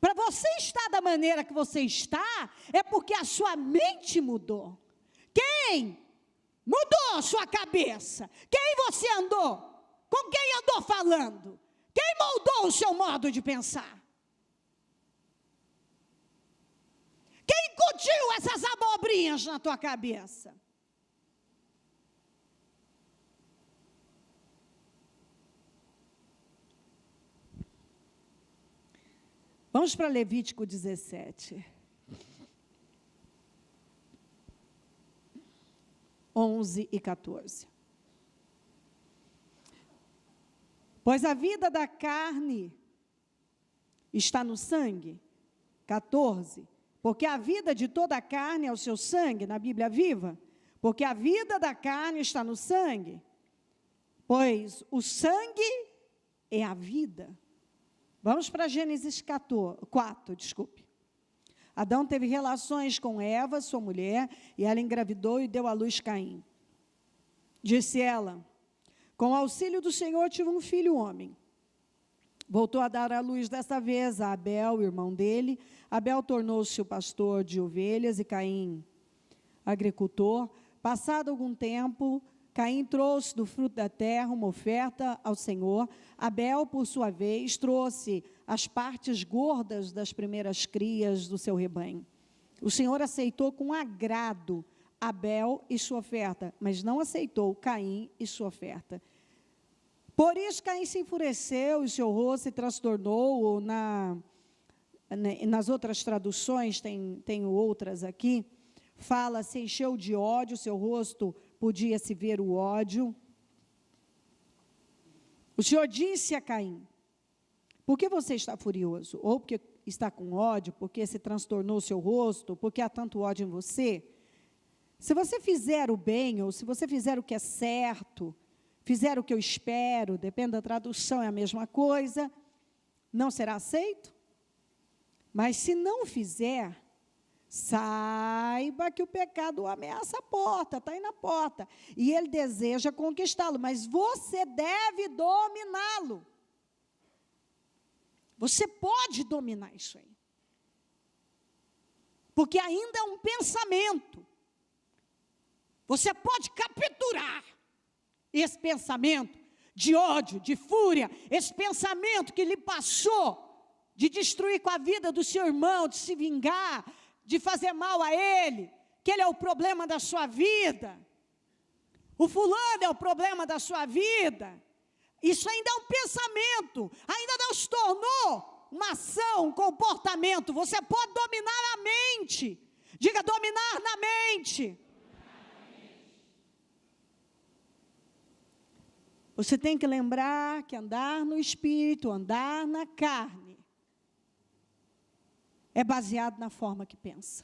Para você estar da maneira que você está, é porque a sua mente mudou. Quem mudou a sua cabeça? Quem você andou? Com quem andou falando? Quem moldou o seu modo de pensar? Quem incutiu essas abobrinhas na tua cabeça? Vamos para Levítico 17. 11 e 14. Pois a vida da carne está no sangue. 14. Porque a vida de toda a carne é o seu sangue, na Bíblia Viva. Porque a vida da carne está no sangue. Pois o sangue é a vida. Vamos para Gênesis 4, desculpe. Adão teve relações com Eva, sua mulher, e ela engravidou e deu à luz Caim. Disse ela, com o auxílio do Senhor tive um filho homem. Voltou a dar à luz desta vez a Abel, irmão dele. Abel tornou-se o pastor de ovelhas e Caim, agricultor. Passado algum tempo, Caim trouxe do fruto da terra uma oferta ao Senhor. Abel, por sua vez, trouxe as partes gordas das primeiras crias do seu rebanho. O Senhor aceitou com agrado Abel e sua oferta, mas não aceitou Caim e sua oferta. Por isso Caim se enfureceu e seu rosto se transtornou, ou nas outras traduções, tem outras aqui, fala, se encheu de ódio, seu rosto podia-se ver o ódio. O Senhor disse a Caim, por que você está furioso? Ou porque está com ódio, porque se transtornou o seu rosto, porque há tanto ódio em você? Se você fizer o bem, ou se você fizer o que é certo, fizer o que eu espero, depende da tradução, é a mesma coisa, não será aceito? Mas se não fizer, saiba que o pecado ameaça a porta, está aí na porta, e ele deseja conquistá-lo, mas você deve dominá-lo. Você pode dominar isso aí. Porque ainda é um pensamento. Você pode capturar esse pensamento de ódio, de fúria, esse pensamento que lhe passou de destruir com a vida do seu irmão, de se vingar, de fazer mal a ele, que ele é o problema da sua vida, o fulano é o problema da sua vida. Isso ainda é um pensamento, ainda não se tornou uma ação, um comportamento. Você pode dominar a mente. Diga, dominar na mente. Você tem que lembrar que andar no espírito, andar na carne, é baseado na forma que pensa.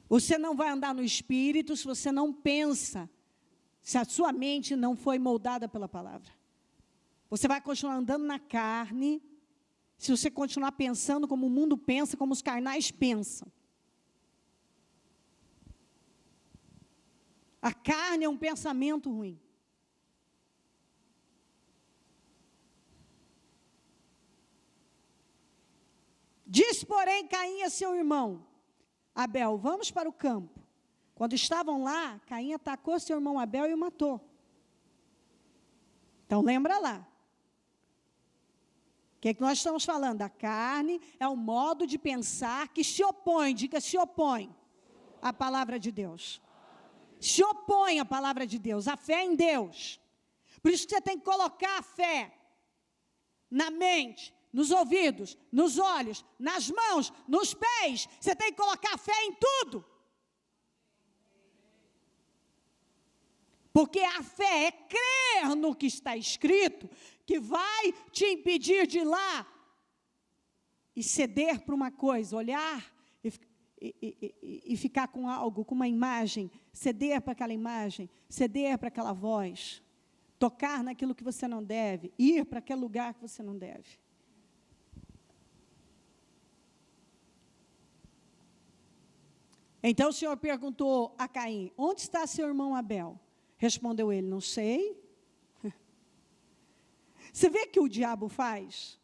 Você não vai andar no espírito se você não pensa, se a sua mente não foi moldada pela palavra. Você vai continuar andando na carne, se você continuar pensando como o mundo pensa, como os carnais pensam. A carne é um pensamento ruim. Diz, porém, Caim a seu irmão, Abel, vamos para o campo. Quando estavam lá, Caim atacou seu irmão Abel e o matou. Então, lembra lá. O que é que nós estamos falando? A carne é o modo de pensar que se opõe, diga se opõe à palavra de Deus. Se opõe à palavra de Deus, a fé em Deus. Por isso que você tem que colocar a fé na mente, nos ouvidos, nos olhos, nas mãos, nos pés. Você tem que colocar a fé em tudo. Porque a fé é crer no que está escrito, que vai te impedir de ir lá e ceder para uma coisa, olhar e ficar com algo, com uma imagem, ceder para aquela imagem, ceder para aquela voz, tocar naquilo que você não deve, ir para aquele lugar que você não deve. Então o Senhor perguntou a Caim, onde está seu irmão Abel? Respondeu ele, não sei. Você vê que o diabo faz?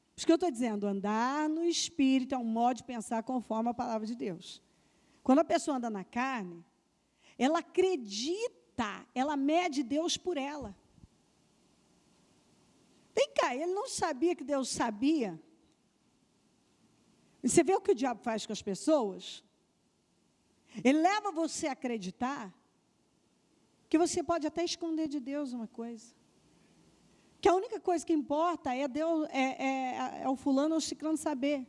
Por isso que eu estou dizendo, andar no Espírito é um modo de pensar conforme a palavra de Deus. Quando a pessoa anda na carne, ela acredita, ela mede Deus por ela. Vem cá, ele não sabia que Deus sabia. E você vê o que o diabo faz com as pessoas? Ele leva você a acreditar que você pode até esconder de Deus uma coisa. Que a única coisa que importa é Deus, é o fulano ou o ciclano saber.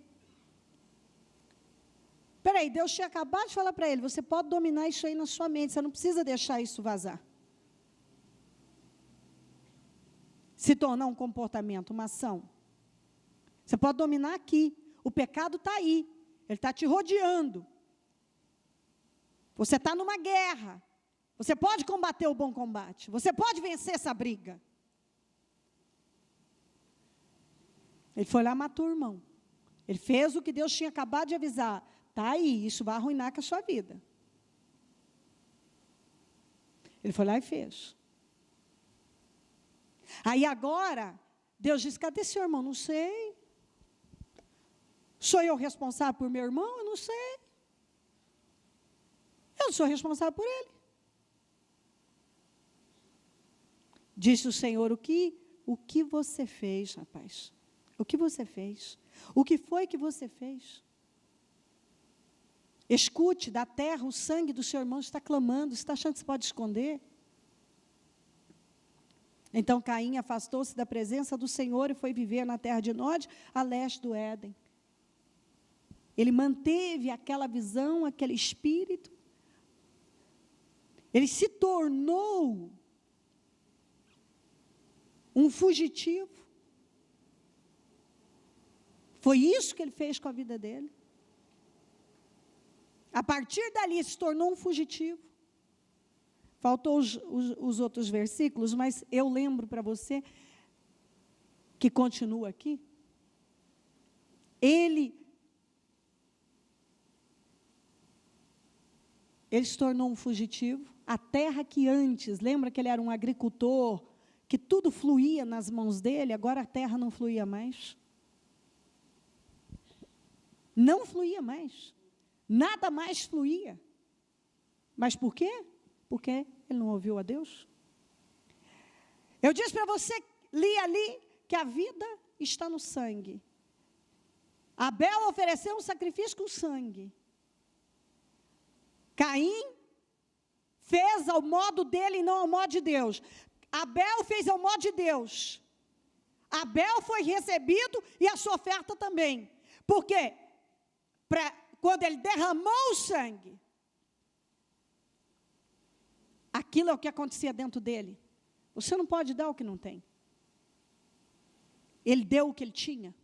Espera aí, Deus tinha acabado de falar para ele, você pode dominar isso aí na sua mente, você não precisa deixar isso vazar. Se tornar um comportamento, uma ação. Você pode dominar aqui, o pecado está aí, ele está te rodeando. Você está numa guerra. Você pode combater o bom combate. Você pode vencer essa briga. Ele foi lá e matou o irmão. Ele fez o que Deus tinha acabado de avisar. Está aí, isso vai arruinar com a sua vida. Ele foi lá e fez. Aí agora, Deus disse, cadê seu irmão? Não sei. Sou eu responsável por meu irmão? Eu não sei. Eu não sou responsável por ele. Disse o Senhor, o que você fez, rapaz? O que você fez? O que foi que você fez? Escute, da terra o sangue do seu irmão está clamando, você está achando que você pode esconder? Então Caim afastou-se da presença do Senhor e foi viver na terra de Nod, a leste do Éden. Ele manteve aquela visão, aquele espírito. Ele se tornou um fugitivo. Foi isso que ele fez com a vida dele. A partir dali se tornou um fugitivo. Faltou os outros versículos, mas eu lembro para você que continua aqui. Ele se tornou um fugitivo. A terra que antes, lembra que ele era um agricultor, que tudo fluía nas mãos dele, agora a terra não fluía mais. Não fluía mais. Nada mais fluía. Mas por quê? Porque ele não ouviu a Deus. Eu disse para você, li ali, que a vida está no sangue. Abel ofereceu um sacrifício com sangue. Caim fez ao modo dele e não ao modo de Deus. Abel fez ao modo de Deus. Abel foi recebido e a sua oferta também. Por quê? Quando ele derramou o sangue, aquilo é o que acontecia dentro dele. Você não pode dar o que não tem. Ele deu o que ele tinha.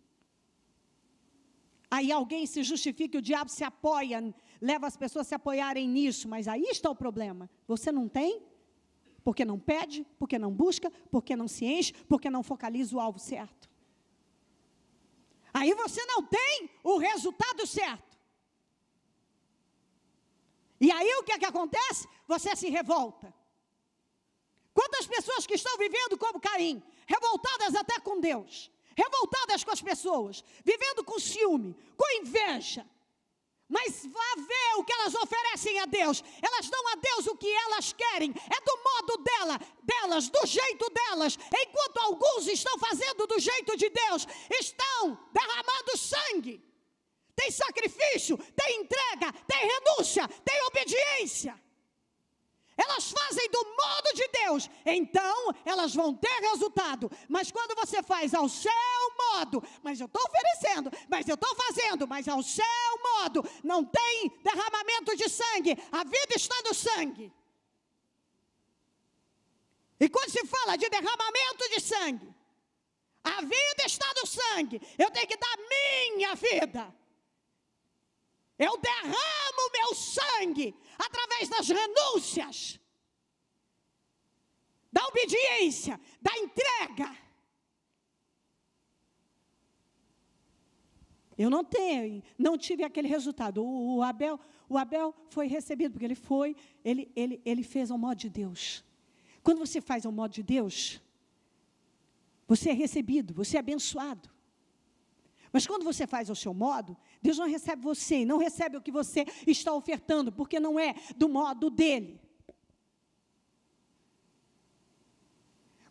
Aí alguém se justifica, o diabo se apoia, leva as pessoas a se apoiarem nisso, mas aí está o problema. Você não tem, porque não pede, porque não busca, porque não se enche, porque não focaliza o alvo certo. Aí você não tem o resultado certo. E aí o que é que acontece? Você se revolta. Quantas pessoas que estão vivendo como Caim, revoltadas até com Deus, revoltadas com as pessoas, vivendo com ciúme, com inveja, Mas vá ver o que elas oferecem a Deus. Elas dão a Deus o que elas querem. É do modo delas, do jeito delas. Enquanto alguns estão fazendo do jeito de Deus, estão derramando sangue. Tem sacrifício, tem entrega, tem renúncia, tem obediência. Elas fazem do modo de Deus, então elas vão ter resultado. Mas quando você faz ao seu modo, mas eu estou oferecendo, mas eu estou fazendo, mas ao seu modo, não tem derramamento de sangue, a vida está no sangue. E quando se fala de derramamento de sangue, a vida está no sangue, eu tenho que dar minha vida. Eu derramo meu sangue através das renúncias, da obediência, da entrega. Eu não tive aquele resultado. O Abel foi recebido, porque ele fez ao modo de Deus. Quando você faz ao modo de Deus, você é recebido, você é abençoado. Mas quando você faz ao seu modo, Deus não recebe você, não recebe o que você está ofertando, porque não é do modo dele.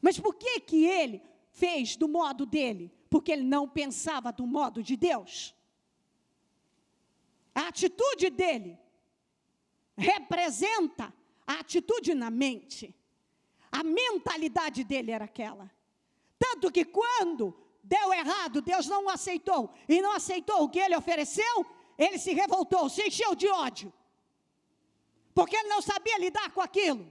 Mas por que ele fez do modo dele? Porque ele não pensava do modo de Deus. A atitude dele representa a atitude na mente. A mentalidade dele era aquela. Tanto que quando deu errado, Deus não o aceitou, e não aceitou o que ele ofereceu, ele se revoltou, se encheu de ódio, porque ele não sabia lidar com aquilo,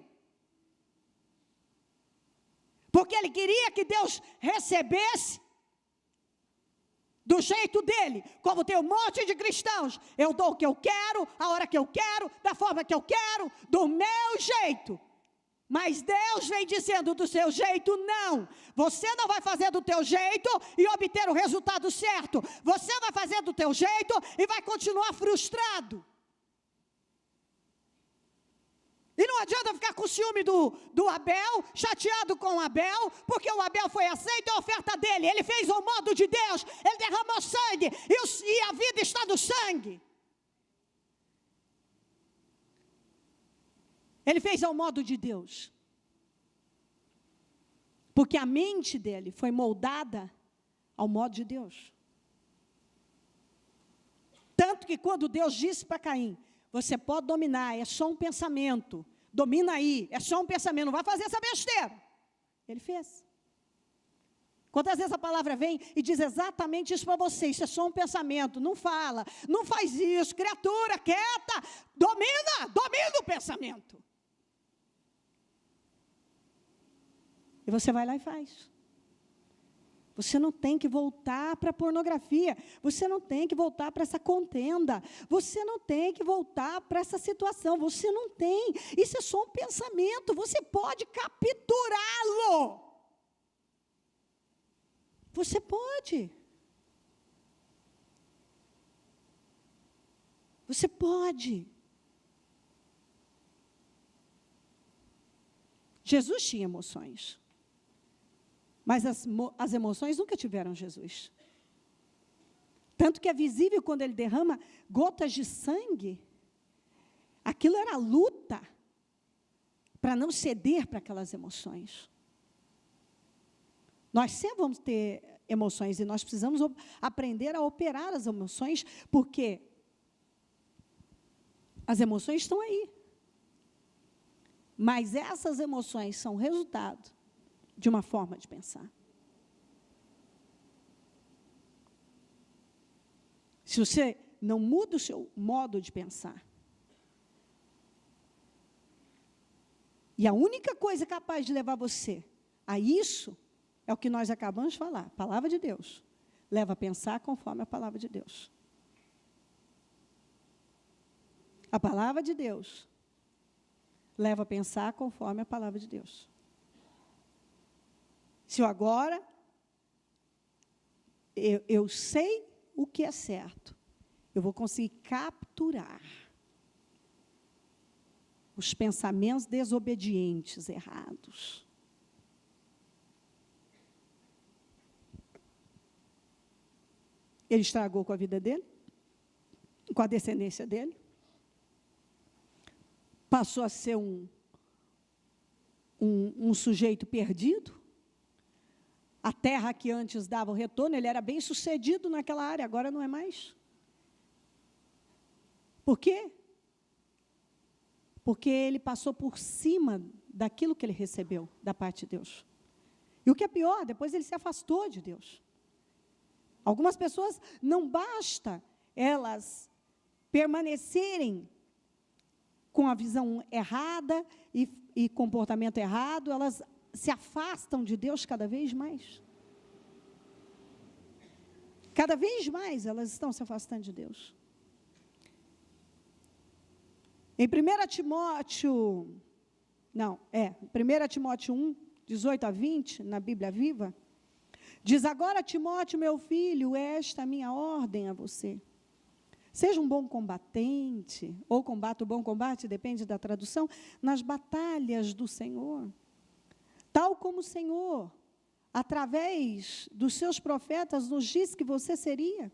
porque ele queria que Deus recebesse do jeito dele, como tem um monte de cristãos, eu dou o que eu quero, a hora que eu quero, da forma que eu quero, do meu jeito. Mas Deus vem dizendo do seu jeito, não. Você não vai fazer do teu jeito e obter o resultado certo. Você vai fazer do teu jeito e vai continuar frustrado. E não adianta ficar com ciúme do Abel, chateado com o Abel, porque o Abel foi aceito a oferta dele. Ele fez o modo de Deus, ele derramou sangue e a vida está no sangue. Ele fez ao modo de Deus. Porque a mente dele foi moldada ao modo de Deus. Tanto que quando Deus disse para Caim, você pode dominar, é só um pensamento. Domina aí, é só um pensamento, não vai fazer essa besteira. Ele fez. Quantas vezes a palavra vem e diz exatamente isso para você, isso é só um pensamento, não fala, não faz isso, criatura, quieta, domina o pensamento. E você vai lá e faz. Você não tem que voltar para a pornografia. Você não tem que voltar para essa contenda. Você não tem que voltar para essa situação. Você não tem. Isso é só um pensamento. Você pode capturá-lo. Você pode. Você pode. Jesus tinha emoções. Mas as emoções nunca tiveram Jesus. Tanto que é visível quando ele derrama gotas de sangue. Aquilo era luta para não ceder para aquelas emoções. Nós sempre vamos ter emoções e nós precisamos aprender a operar as emoções, porque as emoções estão aí. Mas essas emoções são resultado de uma forma de pensar. Se você não muda o seu modo de pensar, e a única coisa capaz de levar você a isso, é o que nós acabamos de falar, a palavra de Deus, leva a pensar conforme a palavra de Deus. A palavra de Deus leva a pensar conforme a palavra de Deus. Se eu agora, eu sei o que é certo, eu vou conseguir capturar os pensamentos desobedientes, errados. Ele estragou com a vida dele? com a descendência dele. Passou a ser um sujeito perdido. A terra que antes dava o retorno, ele era bem sucedido naquela área, agora não é mais. Por quê? Porque ele passou por cima daquilo que ele recebeu da parte de Deus. E o que é pior, depois ele se afastou de Deus. Algumas pessoas, não basta elas permanecerem com a visão errada e comportamento errado, elas se afastam de Deus cada vez mais. Cada vez mais elas estão se afastando de Deus. Em 1 Timóteo 1, 18 a 20, na Bíblia Viva, diz: agora, Timóteo, meu filho, esta é a minha ordem a você. Seja um bom combatente, ou combata o bom combate, depende da tradução, nas batalhas do Senhor. Tal como o Senhor, através dos seus profetas, nos disse que você seria.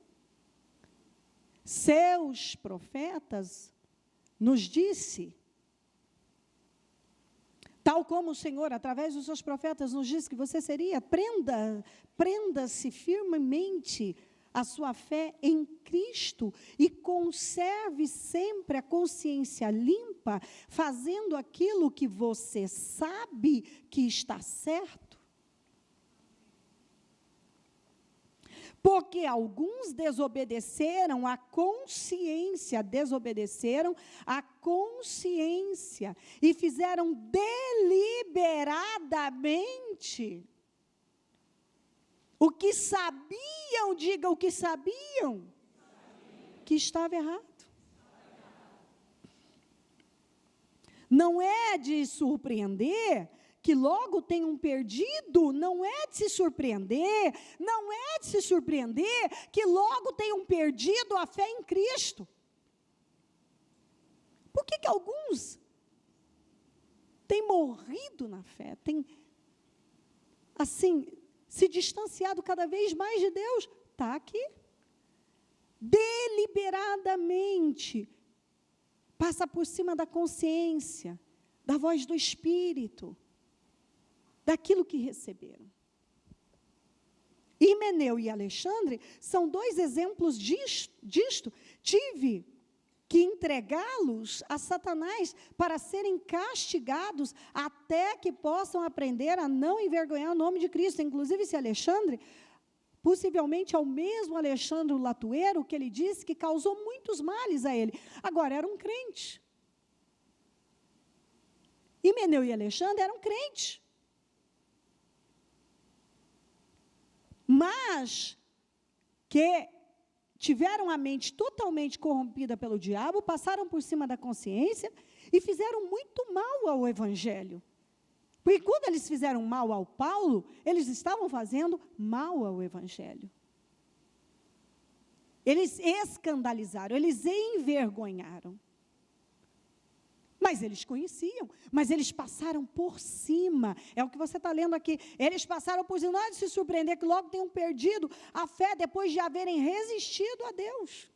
Seus profetas nos disse, tal como o Senhor, através dos seus profetas, nos disse que você seria, prenda-se firmemente a sua fé em Cristo e conserve sempre a consciência limpa, fazendo aquilo que você sabe que está certo. Porque alguns desobedeceram a consciência e fizeram deliberadamente o que sabiam, diga o que sabiam, que estava errado. Não é de surpreender que logo tenham perdido, não é de se surpreender que logo tenham perdido a fé em Cristo. Por que alguns têm morrido na fé, têm, assim, se distanciado cada vez mais de Deus? Está aqui. Deliberadamente, passa por cima da consciência, da voz do Espírito, daquilo que receberam. Himeneu e Alexandre são dois exemplos disto. Tive que entregá-los a Satanás para serem castigados até que possam aprender a não envergonhar o nome de Cristo. Inclusive, esse Alexandre, possivelmente é o mesmo Alexandre o latueiro, que ele disse que causou muitos males a ele. Agora, era um crente. Himeneu e Alexandre eram crentes. Mas que tiveram a mente totalmente corrompida pelo diabo, passaram por cima da consciência e fizeram muito mal ao Evangelho. Porque quando eles fizeram mal ao Paulo, eles estavam fazendo mal ao Evangelho. Eles escandalizaram, eles envergonharam. Mas eles conheciam, mas eles passaram por cima. É o que você está lendo aqui. Eles passaram por cima. Não é de se surpreender que logo tenham perdido a fé depois de haverem resistido a Deus.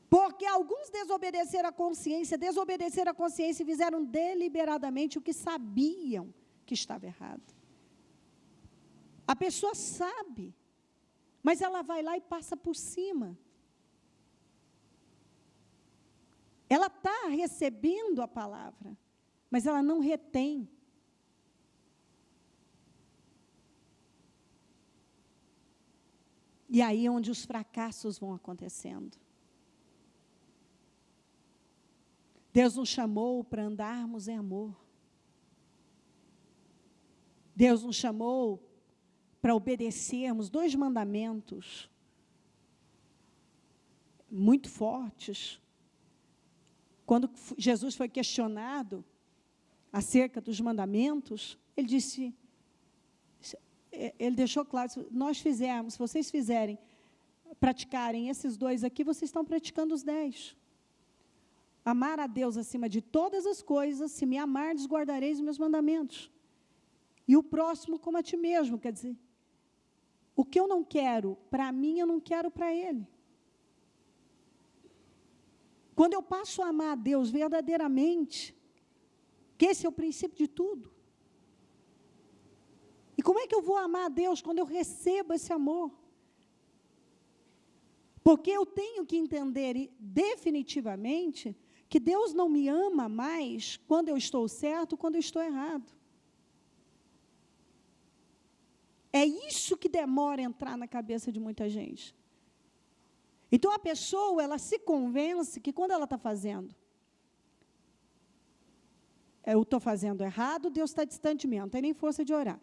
Porque alguns desobedeceram a consciência e fizeram deliberadamente o que sabiam que estava errado. A pessoa sabe, mas ela vai lá e passa por cima. Ela está recebendo a palavra, mas ela não retém. E aí é onde os fracassos vão acontecendo. Deus nos chamou para andarmos em amor. Deus nos chamou para obedecermos 2 mandamentos muito fortes. Quando Jesus foi questionado acerca dos mandamentos, ele disse, ele deixou claro, se vocês praticarem esses 2 aqui, vocês estão praticando os 10. Amar a Deus acima de todas as coisas, se me amardes, guardareis os meus mandamentos. E o próximo como a ti mesmo, quer dizer, o que eu não quero para mim, eu não quero para ele. Quando eu passo a amar a Deus verdadeiramente, que esse é o princípio de tudo. E como é que eu vou amar a Deus quando eu recebo esse amor? Porque eu tenho que entender definitivamente que Deus não me ama mais quando eu estou certo, quando eu estou errado. É isso que demora a entrar na cabeça de muita gente. Então, a pessoa, ela se convence que quando ela está fazendo, eu estou fazendo errado, Deus está distante de mim, não tem nem força de orar.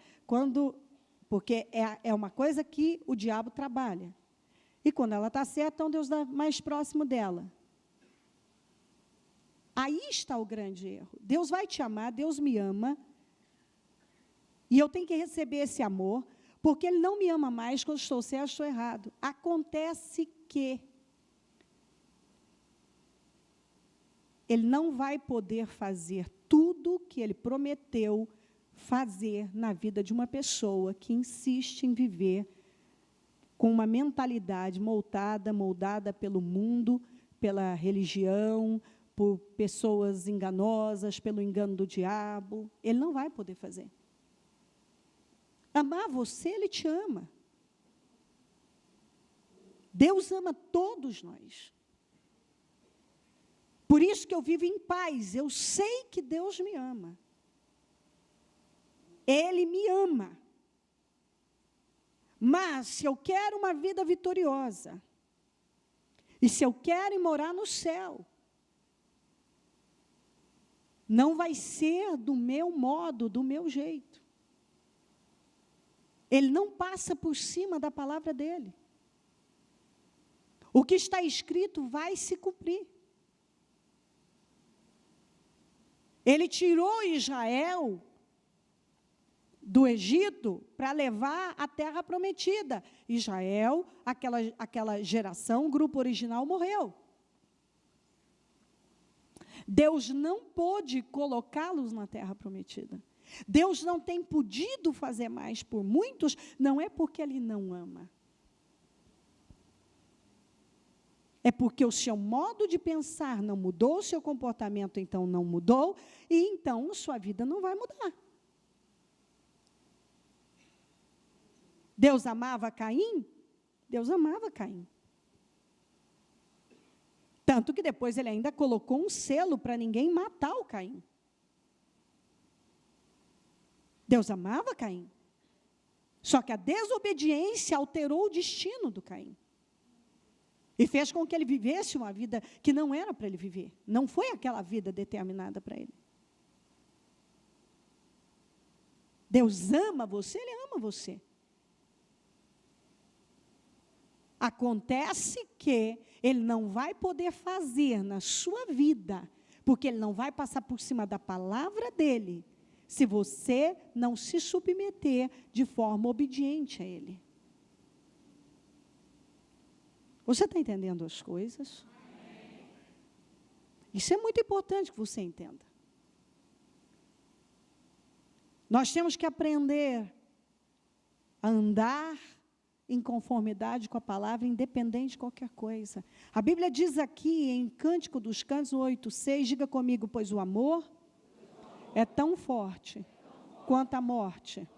Porque é uma coisa que o diabo trabalha. E quando ela está certa, então Deus está mais próximo dela. Aí está o grande erro. Deus vai te amar, Deus me ama, e eu tenho que receber esse amor, porque Ele não me ama mais quando estou certo, estou errado. Acontece que Ele não vai poder fazer tudo que Ele prometeu fazer na vida de uma pessoa que insiste em viver com uma mentalidade moldada pelo mundo, pela religião, por pessoas enganosas, pelo engano do diabo. Ele não vai poder fazer. Amar você, Ele te ama. Deus ama todos nós. Por isso que eu vivo em paz. Eu sei que Deus me ama. Ele me ama. Mas, se eu quero uma vida vitoriosa, e se eu quero ir morar no céu, não vai ser do meu modo, do meu jeito. Ele não passa por cima da palavra dele. O que está escrito vai se cumprir. Ele tirou Israel do Egito para levar a terra prometida. Israel, aquela geração, o grupo original morreu. Deus não pôde colocá-los na terra prometida. Deus não tem podido fazer mais por muitos, não é porque Ele não ama. É porque o seu modo de pensar não mudou, o seu comportamento então não mudou, e então a sua vida não vai mudar. Deus amava Caim? Deus amava Caim. Tanto que depois Ele ainda colocou um selo para ninguém matar o Caim. Deus amava Caim. Só que a desobediência alterou o destino do Caim. E fez com que ele vivesse uma vida que não era para ele viver. Não foi aquela vida determinada para ele. Deus ama você, Ele ama você. Acontece que Ele não vai poder fazer na sua vida, porque Ele não vai passar por cima da palavra dEle, se você não se submeter de forma obediente a Ele. Você está entendendo as coisas? Isso é muito importante que você entenda. Nós temos que aprender a andar em conformidade com a palavra, independente de qualquer coisa. A Bíblia diz aqui, em Cântico dos Cânticos 8:6, diga comigo, pois o amor é tão forte quanto a morte.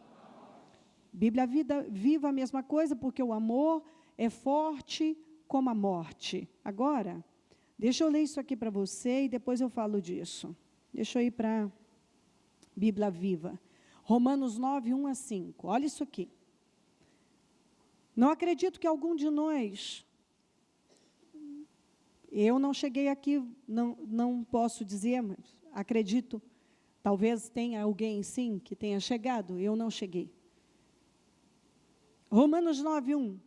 Bíblia Viva a mesma coisa, porque o amor é forte como a morte. Agora, deixa eu ler isso aqui para você e depois eu falo disso. Deixa eu ir para a Bíblia Viva. Romanos 9:1-5. Olha isso aqui. Não acredito que algum de nós, eu não cheguei aqui, não posso dizer, mas acredito, talvez tenha alguém sim que tenha chegado, eu não cheguei. Romanos 9:1.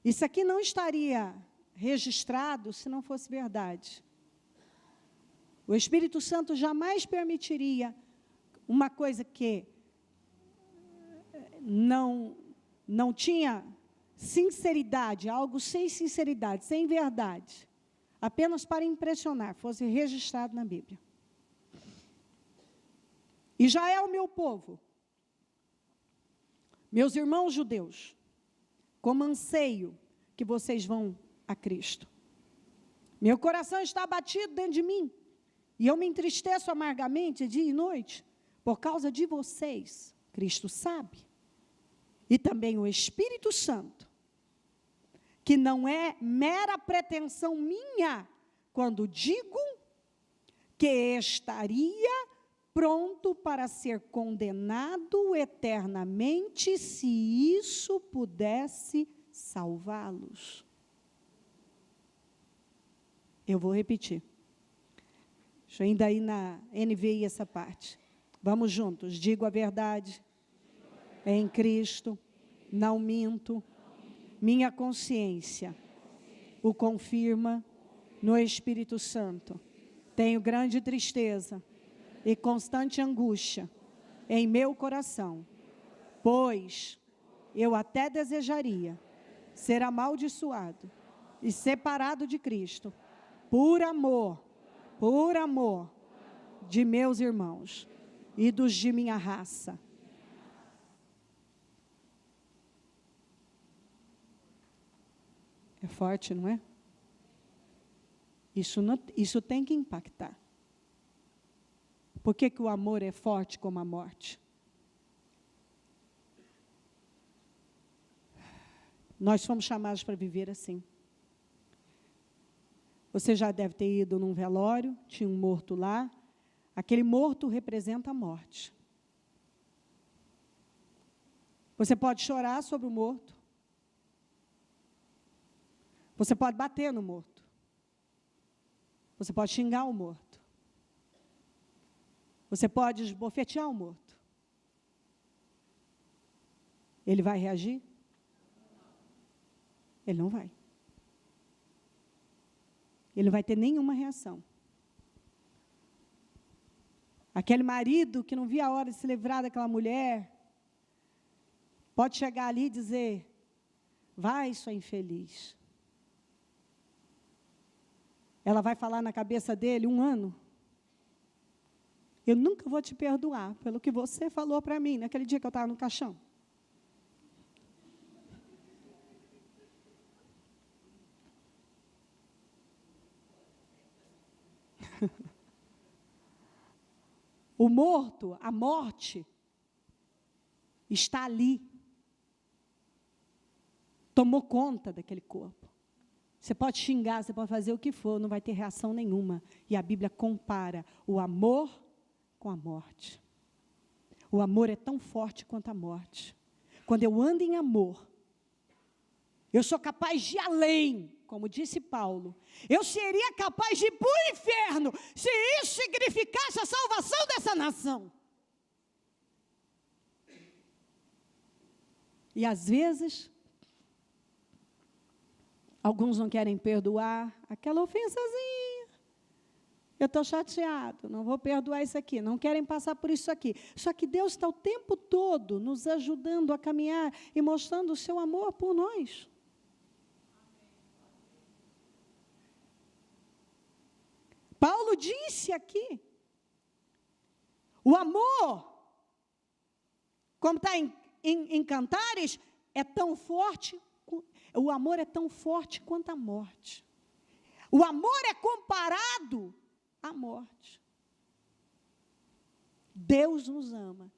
Isso aqui não estaria registrado se não fosse verdade. O Espírito Santo jamais permitiria uma coisa que não tinha sinceridade, algo sem sinceridade, sem verdade, apenas para impressionar, fosse registrado na Bíblia. E já é o meu povo, meus irmãos judeus, como anseio que vocês vão a Cristo. Meu coração está abatido dentro de mim. E eu me entristeço amargamente dia e noite por causa de vocês. Cristo sabe. E também o Espírito Santo, que não é mera pretensão minha quando digo que estaria pronto para ser condenado eternamente se isso pudesse salvá-los. Eu vou repetir. Deixa eu ainda aí na NVI essa parte. Vamos juntos. Digo a verdade em Cristo, não minto. Minha consciência o confirma no Espírito Santo. Tenho grande tristeza e constante angústia em meu coração, pois eu até desejaria ser amaldiçoado e separado de Cristo, por amor de meus irmãos e dos de minha raça. É forte, não é? Isso tem que impactar. Por que que o amor é forte como a morte? Nós fomos chamados para viver assim. Você já deve ter ido num velório, tinha um morto lá. Aquele morto representa a morte. Você pode chorar sobre o morto. Você pode bater no morto. Você pode xingar o morto. Você pode esbofetear o morto. Ele vai reagir? Ele não vai. Ele não vai ter nenhuma reação. Aquele marido que não via a hora de se livrar daquela mulher, pode chegar ali e dizer: vai, sua infeliz. Ela vai falar na cabeça dele 1 ano. Eu nunca vou te perdoar pelo que você falou para mim naquele dia que eu estava no caixão. O morto, a morte, está ali. Tomou conta daquele corpo. Você pode xingar, você pode fazer o que for, não vai ter reação nenhuma. E a Bíblia compara o amor com a morte. O amor é tão forte quanto a morte. Quando eu ando em amor, eu sou capaz de ir além, como disse Paulo. Eu seria capaz de ir para o inferno, se isso significasse a salvação dessa nação. E às vezes, alguns não querem perdoar aquela ofensazinha. Eu estou chateado, não vou perdoar isso aqui, não querem passar por isso aqui. Só que Deus está o tempo todo nos ajudando a caminhar e mostrando o seu amor por nós. Paulo disse aqui, o amor, como está em Cantares, é tão forte, o amor é tão forte quanto a morte. O amor é comparado à morte. Deus nos ama,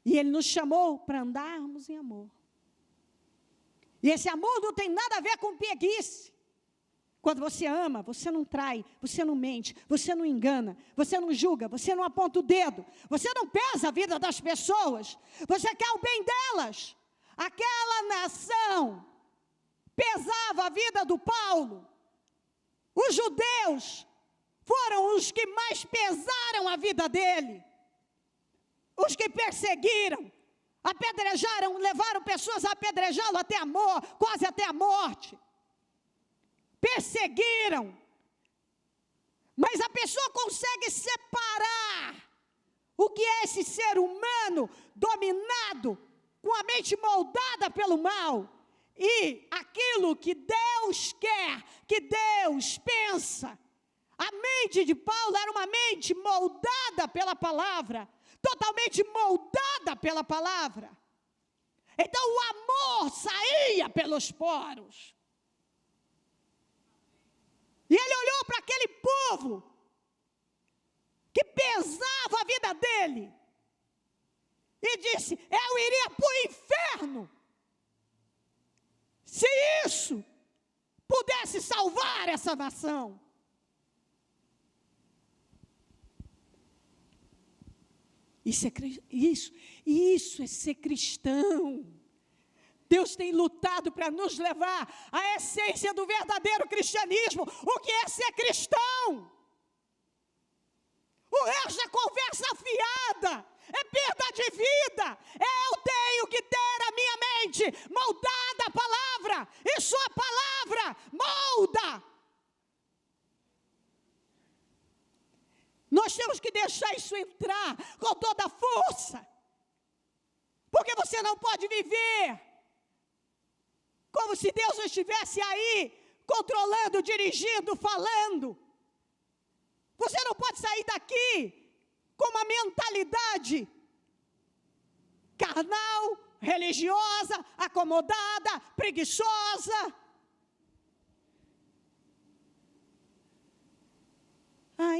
e Ele nos chamou para andarmos em amor. E esse amor não tem nada a ver com preguiça. Quando você ama, você não trai, você não mente, você não engana, você não julga, você não aponta o dedo, você não pesa a vida das pessoas, você quer o bem delas. Aquela nação pesava a vida do Paulo. Os judeus foram os que mais pesaram a vida dele, os que perseguiram, apedrejaram, levaram pessoas a apedrejá-lo até a morte, quase até a morte. Perseguiram, mas a pessoa consegue separar o que é esse ser humano dominado, com a mente moldada pelo mal, e aquilo que Deus quer, que Deus pensa. A mente de Paulo era uma mente moldada pela palavra, totalmente moldada pela palavra. Então o amor saía pelos poros. E ele olhou para aquele povo que pesava a vida dele e disse: eu iria para o inferno se isso pudesse salvar essa nação. Isso é ser cristão. Deus tem lutado para nos levar à essência do verdadeiro cristianismo. O que é ser cristão? O resto é conversa fiada, é perda de vida. Eu tenho que ter a minha mente moldada à palavra, e sua palavra molda. Nós temos que deixar isso entrar com toda a força, porque você não pode viver como se Deus não estivesse aí, controlando, dirigindo, falando. Você não pode sair daqui com uma mentalidade carnal, religiosa, acomodada, preguiçosa.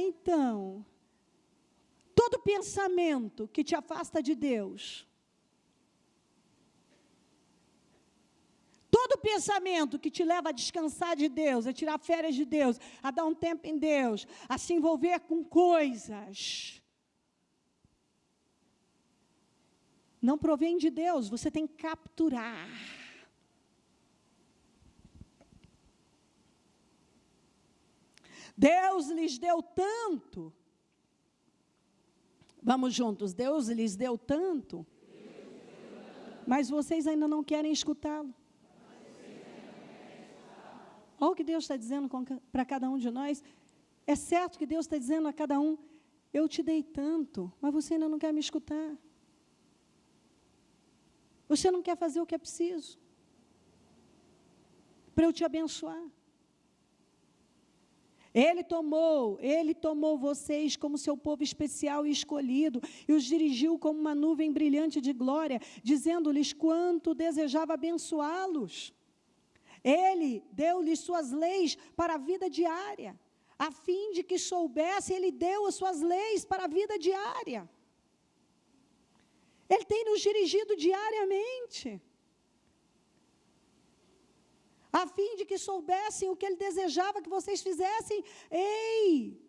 Então, todo pensamento que te afasta de Deus, todo pensamento que te leva a descansar de Deus, a tirar férias de Deus, a dar um tempo em Deus, a se envolver com coisas, não provém de Deus, você tem que capturar. Deus lhes deu tanto. Vamos juntos. Deus lhes deu tanto, mas vocês ainda não querem escutá-lo. Olha o que Deus está dizendo para cada um de nós. É certo que Deus está dizendo a cada um: eu te dei tanto, mas você ainda não quer me escutar. Você não quer fazer o que é preciso para eu te abençoar. Ele tomou vocês como seu povo especial e escolhido, e os dirigiu como uma nuvem brilhante de glória, dizendo-lhes quanto desejava abençoá-los. Ele deu-lhes suas leis para a vida diária, a fim de que soubesse, ele deu as suas leis para a vida diária. Ele tem nos dirigido diariamente, a fim de que soubessem o que ele desejava que vocês fizessem. Ei!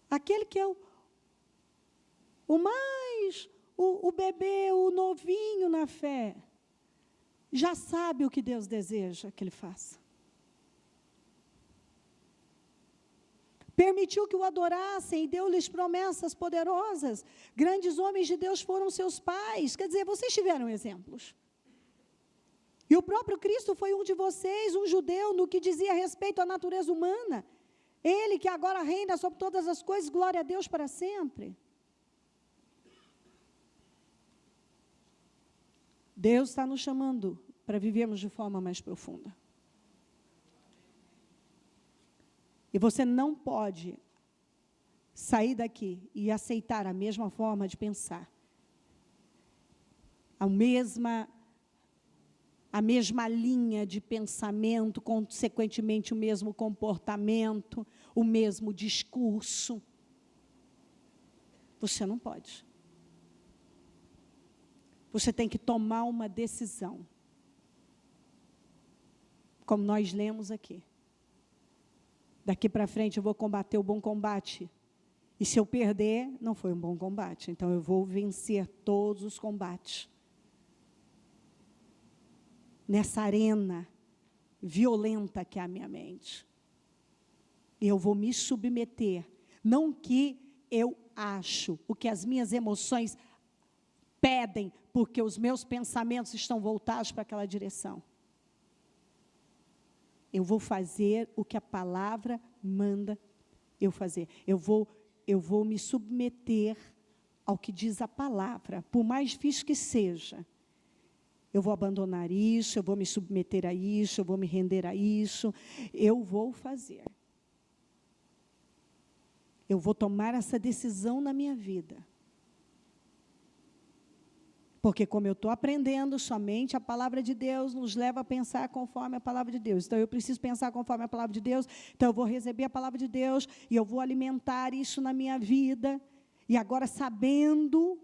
Aquele que é o bebê, o novinho na fé, já sabe o que Deus deseja que ele faça. Permitiu que o adorassem e deu-lhes promessas poderosas. Grandes homens de Deus foram seus pais. Quer dizer, vocês tiveram exemplos. E o próprio Cristo foi um de vocês, um judeu, no que dizia respeito à natureza humana. Ele que agora reina sobre todas as coisas, glória a Deus para sempre. Deus está nos chamando para vivermos de forma mais profunda. E você não pode sair daqui e aceitar a mesma forma de pensar, a mesma linha de pensamento, consequentemente o mesmo comportamento, o mesmo discurso. Você não pode. Você tem que tomar uma decisão. Como nós lemos aqui. Daqui para frente eu vou combater o bom combate. E se eu perder, não foi um bom combate. Então eu vou vencer todos os combates. Nessa arena violenta que é a minha mente. E eu vou me submeter. Não que eu acho, o que as minhas emoções pedem, porque os meus pensamentos estão voltados para aquela direção. Eu vou fazer o que a palavra manda eu fazer. Eu vou me submeter ao que diz a palavra, por mais difícil que seja. Eu vou abandonar isso, eu vou me submeter a isso, eu vou me render a isso. Eu vou fazer. Eu vou tomar essa decisão na minha vida. Porque como eu estou aprendendo, somente a palavra de Deus nos leva a pensar conforme a palavra de Deus. Então, eu preciso pensar conforme a palavra de Deus. Então, eu vou receber a palavra de Deus e eu vou alimentar isso na minha vida. E agora, sabendo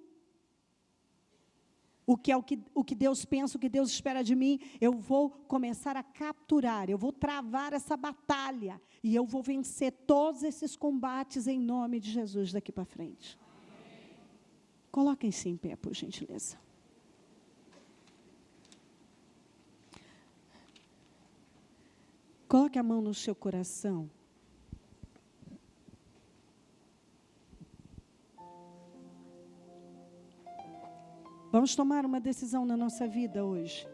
o que Deus pensa, o que Deus espera de mim, eu vou começar a capturar, eu vou travar essa batalha. E eu vou vencer todos esses combates em nome de Jesus daqui para frente. Coloquem-se em pé, por gentileza. Coloque a mão no seu coração. Vamos tomar uma decisão na nossa vida hoje.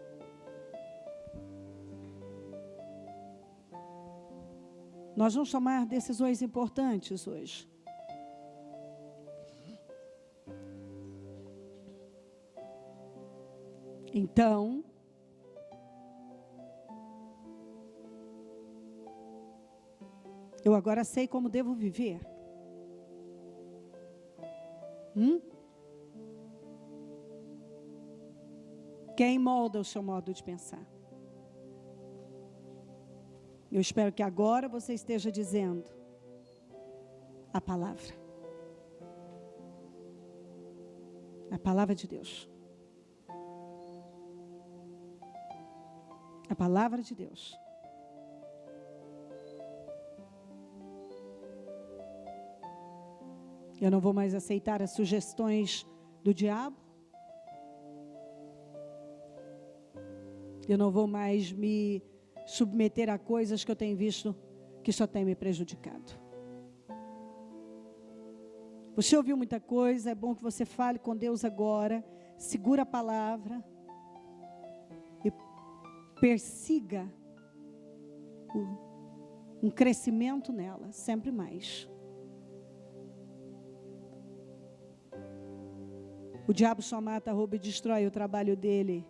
Nós vamos tomar decisões importantes hoje. Então, eu agora sei como devo viver. Quem molda o seu modo de pensar? Eu espero que agora você esteja dizendo a palavra. A palavra de Deus. A palavra de Deus. Eu não vou mais aceitar as sugestões do diabo. Eu não vou mais me submeter a coisas que eu tenho visto que só tem me prejudicado. Você ouviu muita coisa, é bom que você fale com Deus agora, segura a palavra e persiga um crescimento nela, sempre mais. O diabo só mata, rouba e destrói. O trabalho dele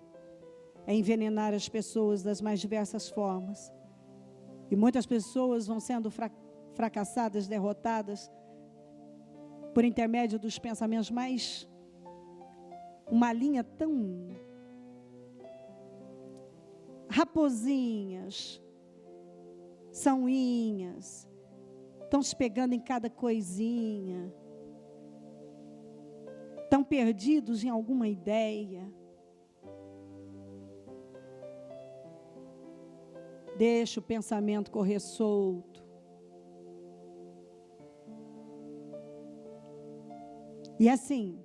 é envenenar as pessoas das mais diversas formas. E muitas pessoas vão sendo fracassadas, derrotadas, por intermédio dos pensamentos mais... Uma linha tão... raposinhas, sãoinhas, estão se pegando em cada coisinha, estão perdidos em alguma ideia. Deixa o pensamento correr solto. E assim,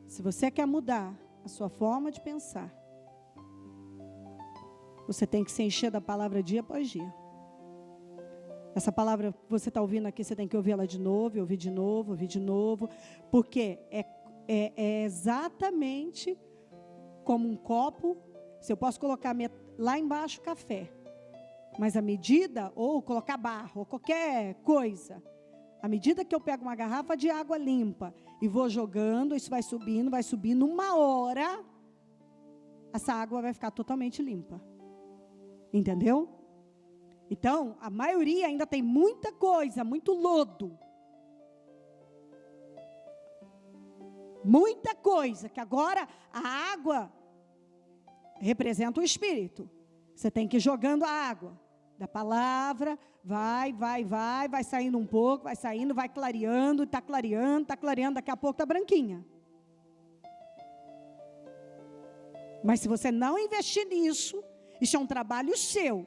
se você quer mudar a sua forma de pensar, você tem que se encher da palavra dia após dia. Essa palavra que você está ouvindo aqui, você tem que ouvir ela de novo, ouvir de novo, ouvir de novo, porque é exatamente como um copo. Se eu posso colocar lá embaixo café, mas a medida, ou colocar barro, ou qualquer coisa, à medida que eu pego uma garrafa de água limpa e vou jogando, isso vai subindo, uma hora, essa água vai ficar totalmente limpa. Entendeu? Então, a maioria ainda tem muita coisa, muito lodo. Muita coisa, que agora a água representa o Espírito. Você tem que ir jogando a água da palavra, vai saindo um pouco, vai saindo, vai clareando, está clareando, daqui a pouco está branquinha. Mas se você não investir nisso, isso é um trabalho seu.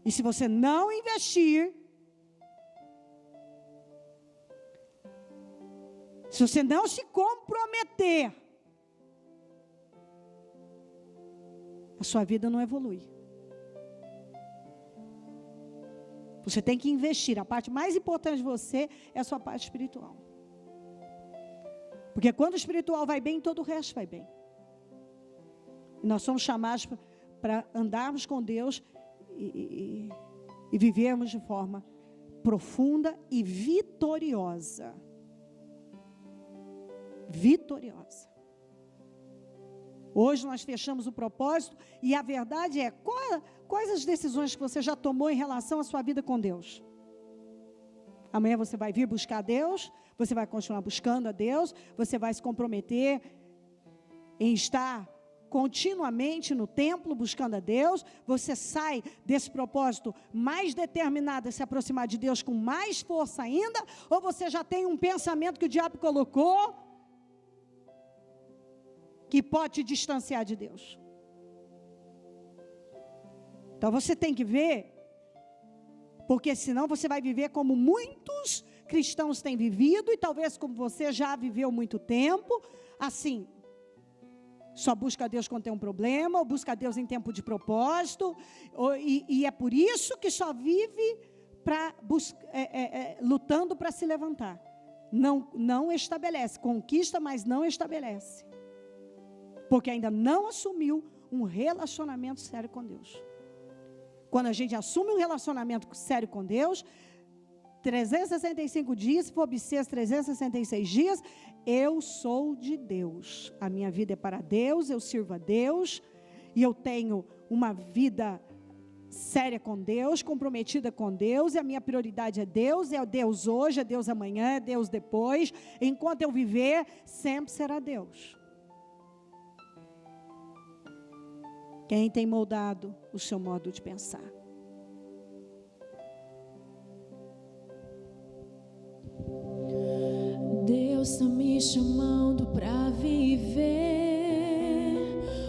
E se você não investir, se você não se comprometer, a sua vida não evolui. Você tem que investir. A parte mais importante de você é a sua parte espiritual. Porque quando o espiritual vai bem, todo o resto vai bem. E nós somos chamados para andarmos com Deus e vivermos de forma profunda e vitoriosa. Vitoriosa. Hoje nós fechamos o propósito e a verdade é, quais as decisões que você já tomou em relação à sua vida com Deus? Amanhã você vai vir buscar Deus, você vai continuar buscando a Deus, você vai se comprometer em estar continuamente no templo buscando a Deus, você sai desse propósito mais determinado a se aproximar de Deus com mais força ainda, ou você já tem um pensamento que o diabo colocou que pode te distanciar de Deus? Então você tem que ver, porque senão você vai viver como muitos cristãos têm vivido, e talvez como você já viveu muito tempo, assim, só busca a Deus quando tem um problema, ou busca a Deus em tempo de propósito, e é por isso que só vive lutando para se levantar. Não estabelece, conquista, mas não estabelece, porque ainda não assumiu um relacionamento sério com Deus. Quando a gente assume um relacionamento sério com Deus, 365 dias, se for bissexto, 366 dias, eu sou de Deus. A minha vida é para Deus, eu sirvo a Deus, e eu tenho uma vida séria com Deus, comprometida com Deus, e a minha prioridade é Deus hoje, é Deus amanhã, é Deus depois. Enquanto eu viver, sempre será Deus. Quem tem moldado o seu modo de pensar? Deus está me chamando para viver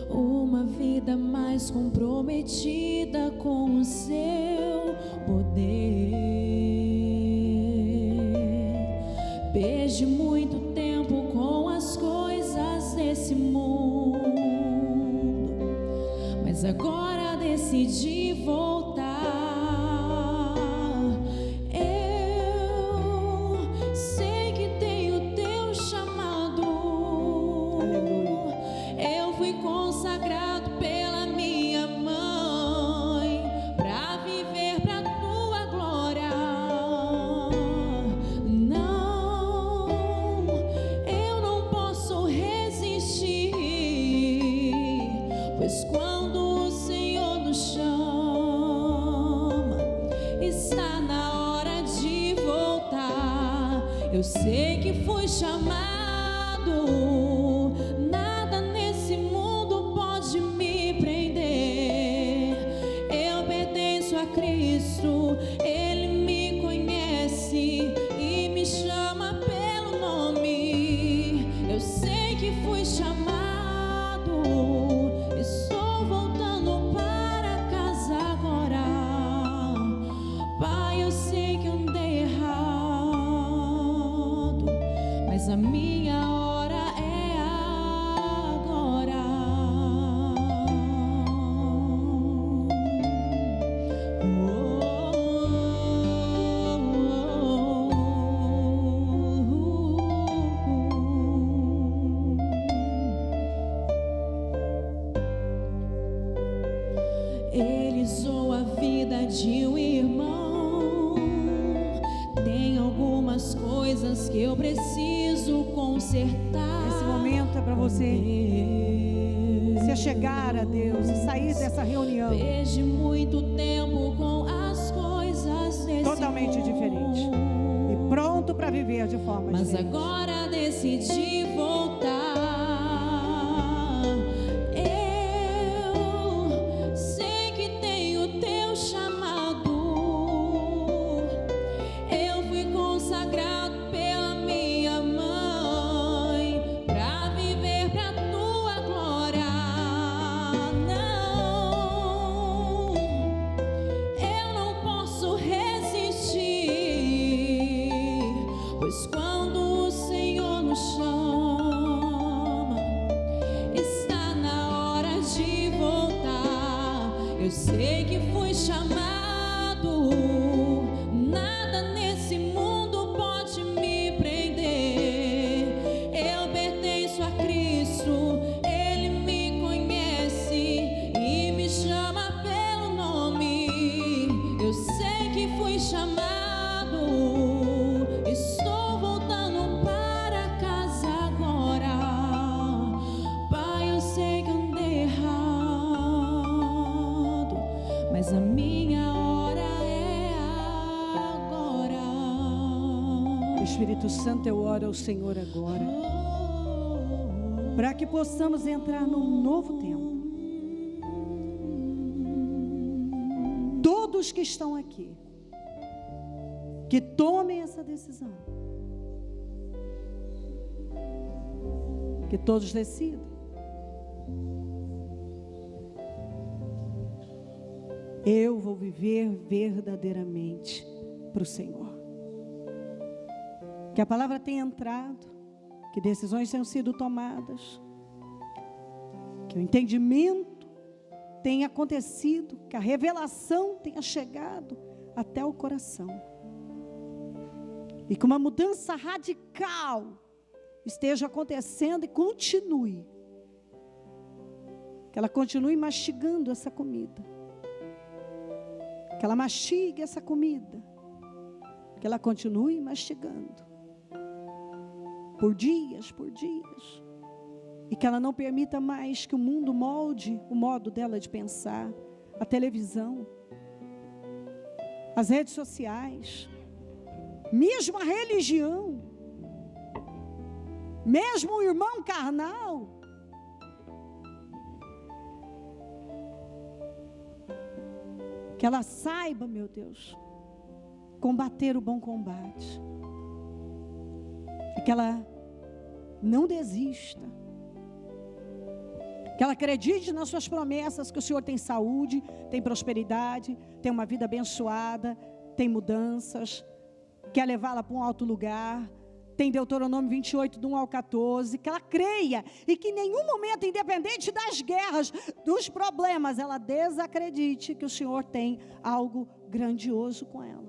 uma vida mais comprometida com o seu poder. Perdi muito tempo com as coisas desse mundo, mas agora decidi voltar. Eu sei que tenho teu chamado. Aleluia. Eu fui consagrado pela minha mãe para viver para tua glória. Não, eu não posso resistir, pois quando o Senhor nos chama, está na hora de voltar. Eu sei que fui chamado, nada nesse mundo pode me prender. Eu pertenço a Cristo, Ele me conhece e me chama pelo nome. Eu sei que fui chamado, estou voltando para casa agora. Pai, eu sei que andei errado, mas a minha hora é agora. Ele usou a vida de um irmão. Tem algumas coisas que eu preciso consertar. Esse momento é para você se chegar a Deus e sair dessa reunião Perdi muito tempo com as coisas desse totalmente mundo, diferente e pronto para viver de forma mas diferente. agora decidi voltar. Eu sei que tenho teu chamado. Eu fui consagrado pela minha mãe para viver para tua glória. Não, eu não posso resistir, pois quando o Senhor nos chama, está na hora de voltar. Eu sei que fui chamado, nada nesse mundo pode me prender. Eu pertenço a Cristo, Ele me conhece e me chama pelo nome. Eu sei que fui chamado, estou voltando para casa agora. Pai, eu sei que andei errado, mas a minha hora é agora. Espírito Santo, eu oro ao Senhor agora para que possamos entrar num novo tempo. Todos que estão aqui, que tomem essa decisão, que todos decidam. Eu vou viver verdadeiramente para o Senhor. Que a palavra tenha entrado, que decisões tenham sido tomadas, que o entendimento tenha acontecido, que a revelação tenha chegado até o coração. E que uma mudança radical esteja acontecendo e continue. Que ela continue mastigando essa comida. Que ela mastigue essa comida. Que ela continue mastigando. Por dias, por dias. E que ela não permita mais que o mundo molde o modo dela de pensar. A televisão. As redes sociais. Mesmo a religião. Mesmo o irmão carnal. Que ela saiba, meu Deus, combater o bom combate. E que ela não desista. Que ela acredite nas suas promessas, que o Senhor tem saúde, tem prosperidade, tem uma vida abençoada, tem mudanças, quer levá-la para um alto lugar. Tem Deuteronômio 28, do 1 ao 14, que ela creia e que em nenhum momento, independente das guerras, dos problemas, ela desacredite que o Senhor tem algo grandioso com ela.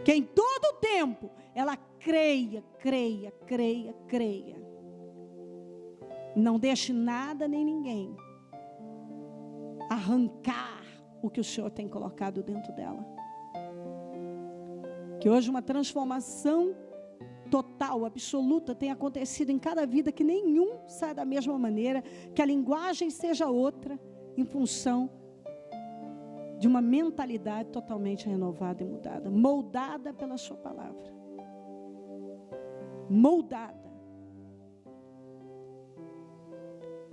Que em todo o tempo, ela creia, creia, creia, creia. Não deixe nada nem ninguém arrancar o que o Senhor tem colocado dentro dela. Que hoje uma transformação total, absoluta, tem acontecido em cada vida, que nenhum sai da mesma maneira, que a linguagem seja outra, em função de uma mentalidade totalmente renovada e mudada, moldada pela sua palavra. Moldada.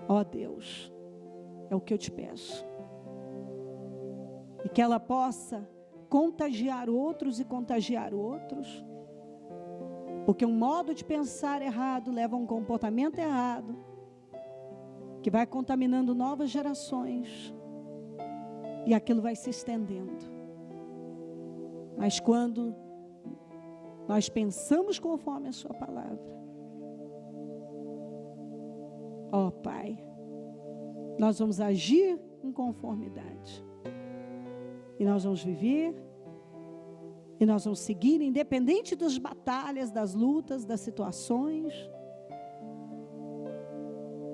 Ó Deus, é o que eu te peço. E que ela possa contagiar outros e contagiar outros. Porque um modo de pensar errado leva a um comportamento errado, que vai contaminando novas gerações, e aquilo vai se estendendo. Mas quando nós pensamos conforme a sua palavra, ó Pai, nós vamos agir em conformidade, e nós vamos viver, e nós vamos seguir, independente das batalhas, das lutas, das situações.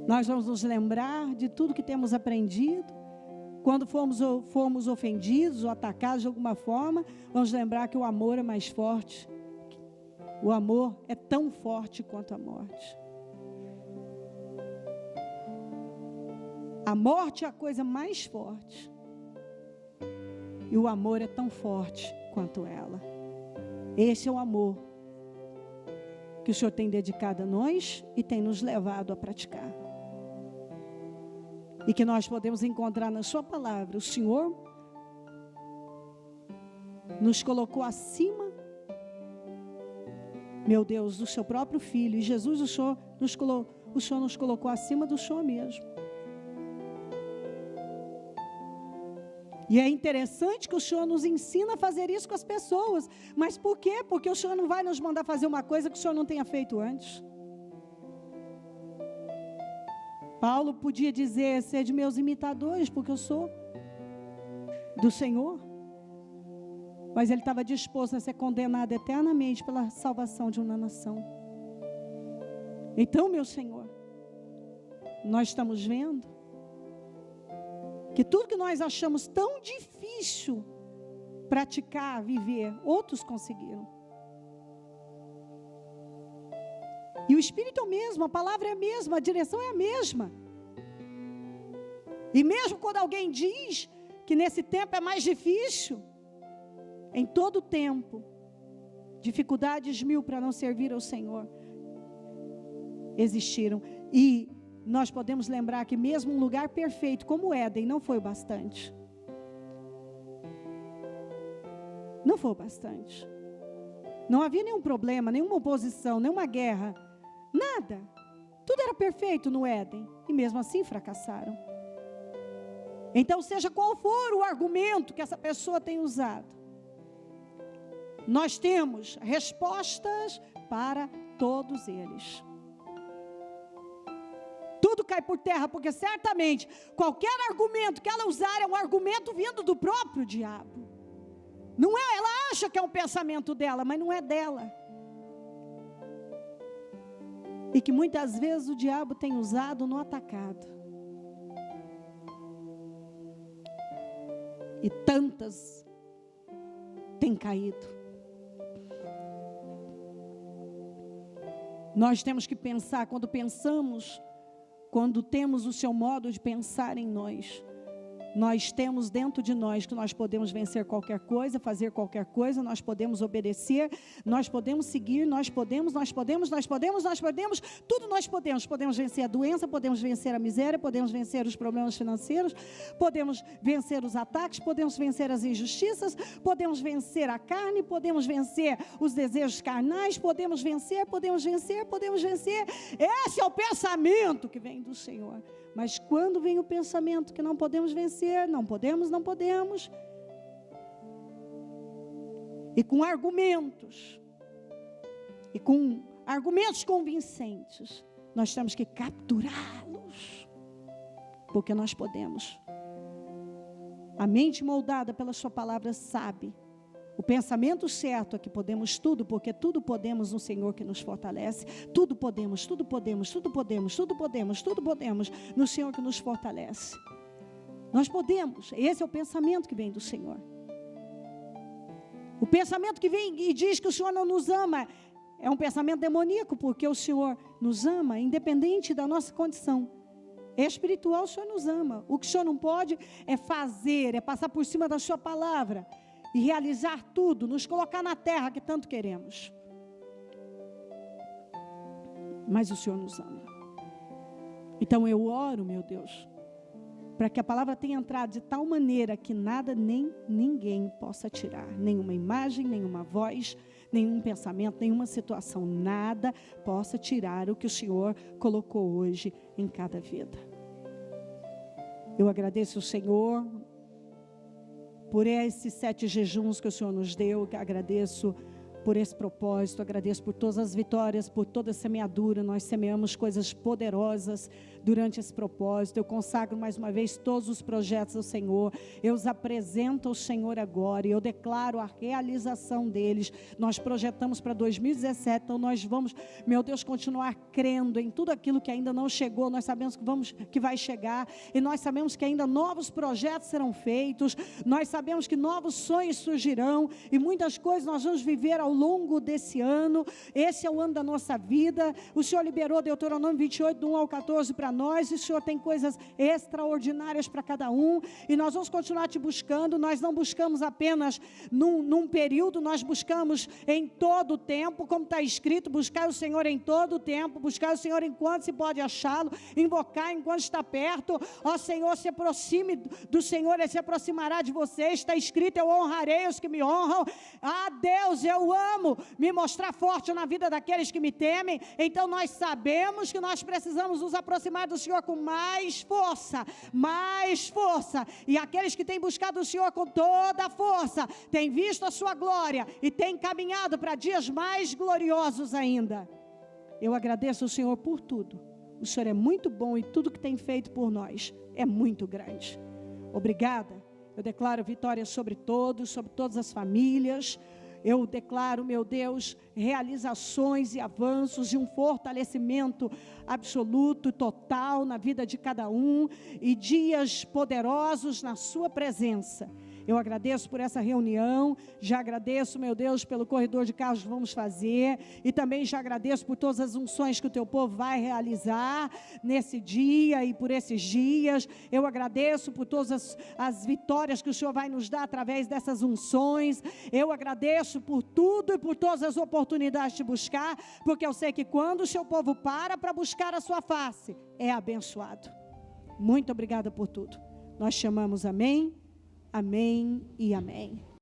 Nós vamos nos lembrar de tudo que temos aprendido. Quando formos ofendidos ou atacados de alguma forma, vamos lembrar que o amor é mais forte. O amor é tão forte quanto a morte. A morte é a coisa mais forte. E o amor é tão forte quanto ela. Esse é o amor que o Senhor tem dedicado a nós e tem nos levado a praticar. E que nós podemos encontrar na sua palavra. O Senhor nos colocou acima, meu Deus, do seu próprio Filho. E Jesus, o Senhor nos colocou acima do Senhor mesmo. E é interessante que o Senhor nos ensina a fazer isso com as pessoas. Mas por quê? Porque o Senhor não vai nos mandar fazer uma coisa que o Senhor não tenha feito antes. Paulo podia dizer, sede meus imitadores, porque eu sou do Senhor. Mas ele estava disposto a ser condenado eternamente pela salvação de uma nação. Então, meu Senhor, nós estamos vendo que tudo que nós achamos tão difícil praticar, viver, outros conseguiram. E o Espírito é o mesmo, a palavra é a mesma, a direção é a mesma. E mesmo quando alguém diz que nesse tempo é mais difícil, em todo tempo, dificuldades mil para não servir ao Senhor. existiram. E nós podemos lembrar que mesmo um lugar perfeito como o Éden não foi o bastante. Não foi o bastante. Não havia nenhum problema, nenhuma oposição, nenhuma guerra, nada. Tudo era perfeito no Éden e mesmo assim fracassaram. Então, seja qual for o argumento que essa pessoa tem usado, nós temos respostas para todos eles. Tudo cai por terra, porque certamente qualquer argumento que ela usar é um argumento vindo do próprio diabo. Não é, ela acha que é um pensamento dela, mas não é dela. E que muitas vezes o diabo tem usado no atacado. E tantas têm caído. Nós temos que pensar, quando temos o seu modo de pensar em nós temos dentro de nós que nós podemos vencer qualquer coisa, fazer qualquer coisa, nós podemos obedecer, nós podemos seguir, nós podemos, tudo nós podemos. Podemos vencer a doença, podemos vencer a miséria, podemos vencer os problemas financeiros, podemos vencer os ataques, podemos vencer as injustiças, podemos vencer a carne, podemos vencer os desejos carnais, podemos vencer. Esse é o pensamento que vem do Senhor. Mas quando vem o pensamento que não podemos vencer, não podemos, e com argumentos convincentes, nós temos que capturá-los, porque nós podemos. A mente moldada pela sua palavra sabe. O pensamento certo é que podemos tudo, porque tudo podemos no Senhor que nos fortalece. Tudo podemos no Senhor que nos fortalece. Nós podemos. Esse é o pensamento que vem do Senhor. O pensamento que vem e diz que o Senhor não nos ama é um pensamento demoníaco, porque o Senhor nos ama independente da nossa condição espiritual. O Senhor nos ama. O que o Senhor não pode é fazer, é passar por cima da sua palavra e realizar tudo, nos colocar na terra que tanto queremos. Mas o Senhor nos ama. Então eu oro, meu Deus, para que a palavra tenha entrado de tal maneira que nada nem ninguém possa tirar. Nenhuma imagem, nenhuma voz, nenhum pensamento, nenhuma situação. Nada possa tirar o que o Senhor colocou hoje em cada vida. Eu agradeço o Senhor por esses 7 jejuns que o Senhor nos deu, agradeço por esse propósito, agradeço por todas as vitórias, por toda a semeadura. Nós semeamos coisas poderosas durante esse propósito. Eu consagro mais uma vez todos os projetos ao Senhor, eu os apresento ao Senhor agora, e eu declaro a realização deles. Nós projetamos para 2017, então nós vamos, meu Deus, continuar crendo em tudo aquilo que ainda não chegou. Nós sabemos que vai chegar, e nós sabemos que ainda novos projetos serão feitos, nós sabemos que novos sonhos surgirão, e muitas coisas nós vamos viver ao longo desse ano. Esse é o ano da nossa vida. O Senhor liberou Deuteronômio 28, do 1 ao 14 para nós, e o Senhor tem coisas extraordinárias para cada um, e nós vamos continuar te buscando. Nós não buscamos apenas num período, nós buscamos em todo o tempo, como está escrito: buscar o Senhor em todo o tempo, buscar o Senhor enquanto se pode achá-lo, invocar enquanto está perto. Ó Senhor, se aproxime do Senhor, Ele se aproximará de você. Está escrito: eu honrarei os que me honram. Ah, Deus, eu amo me mostrar forte na vida daqueles que me temem. Então nós sabemos que nós precisamos nos aproximar do Senhor com mais força, e aqueles que têm buscado o Senhor com toda a força, têm visto a sua glória e têm caminhado para dias mais gloriosos ainda. Eu agradeço ao Senhor por tudo. O Senhor é muito bom, e tudo que tem feito por nós é muito grande. Obrigada. Eu declaro vitória sobre todos, sobre todas as famílias. Eu declaro, meu Deus, realizações e avanços, e um fortalecimento absoluto, total na vida de cada um, e dias poderosos na sua presença. Eu agradeço por essa reunião, já agradeço, meu Deus, pelo corredor de carros que vamos fazer, e também já agradeço por todas as unções que o teu povo vai realizar nesse dia e por esses dias. Eu agradeço por todas as vitórias que o Senhor vai nos dar através dessas unções. Eu agradeço por tudo e por todas as oportunidades de buscar, porque eu sei que quando o seu povo para buscar a sua face, é abençoado. Muito obrigada por tudo. Nós chamamos amém, amém e amém.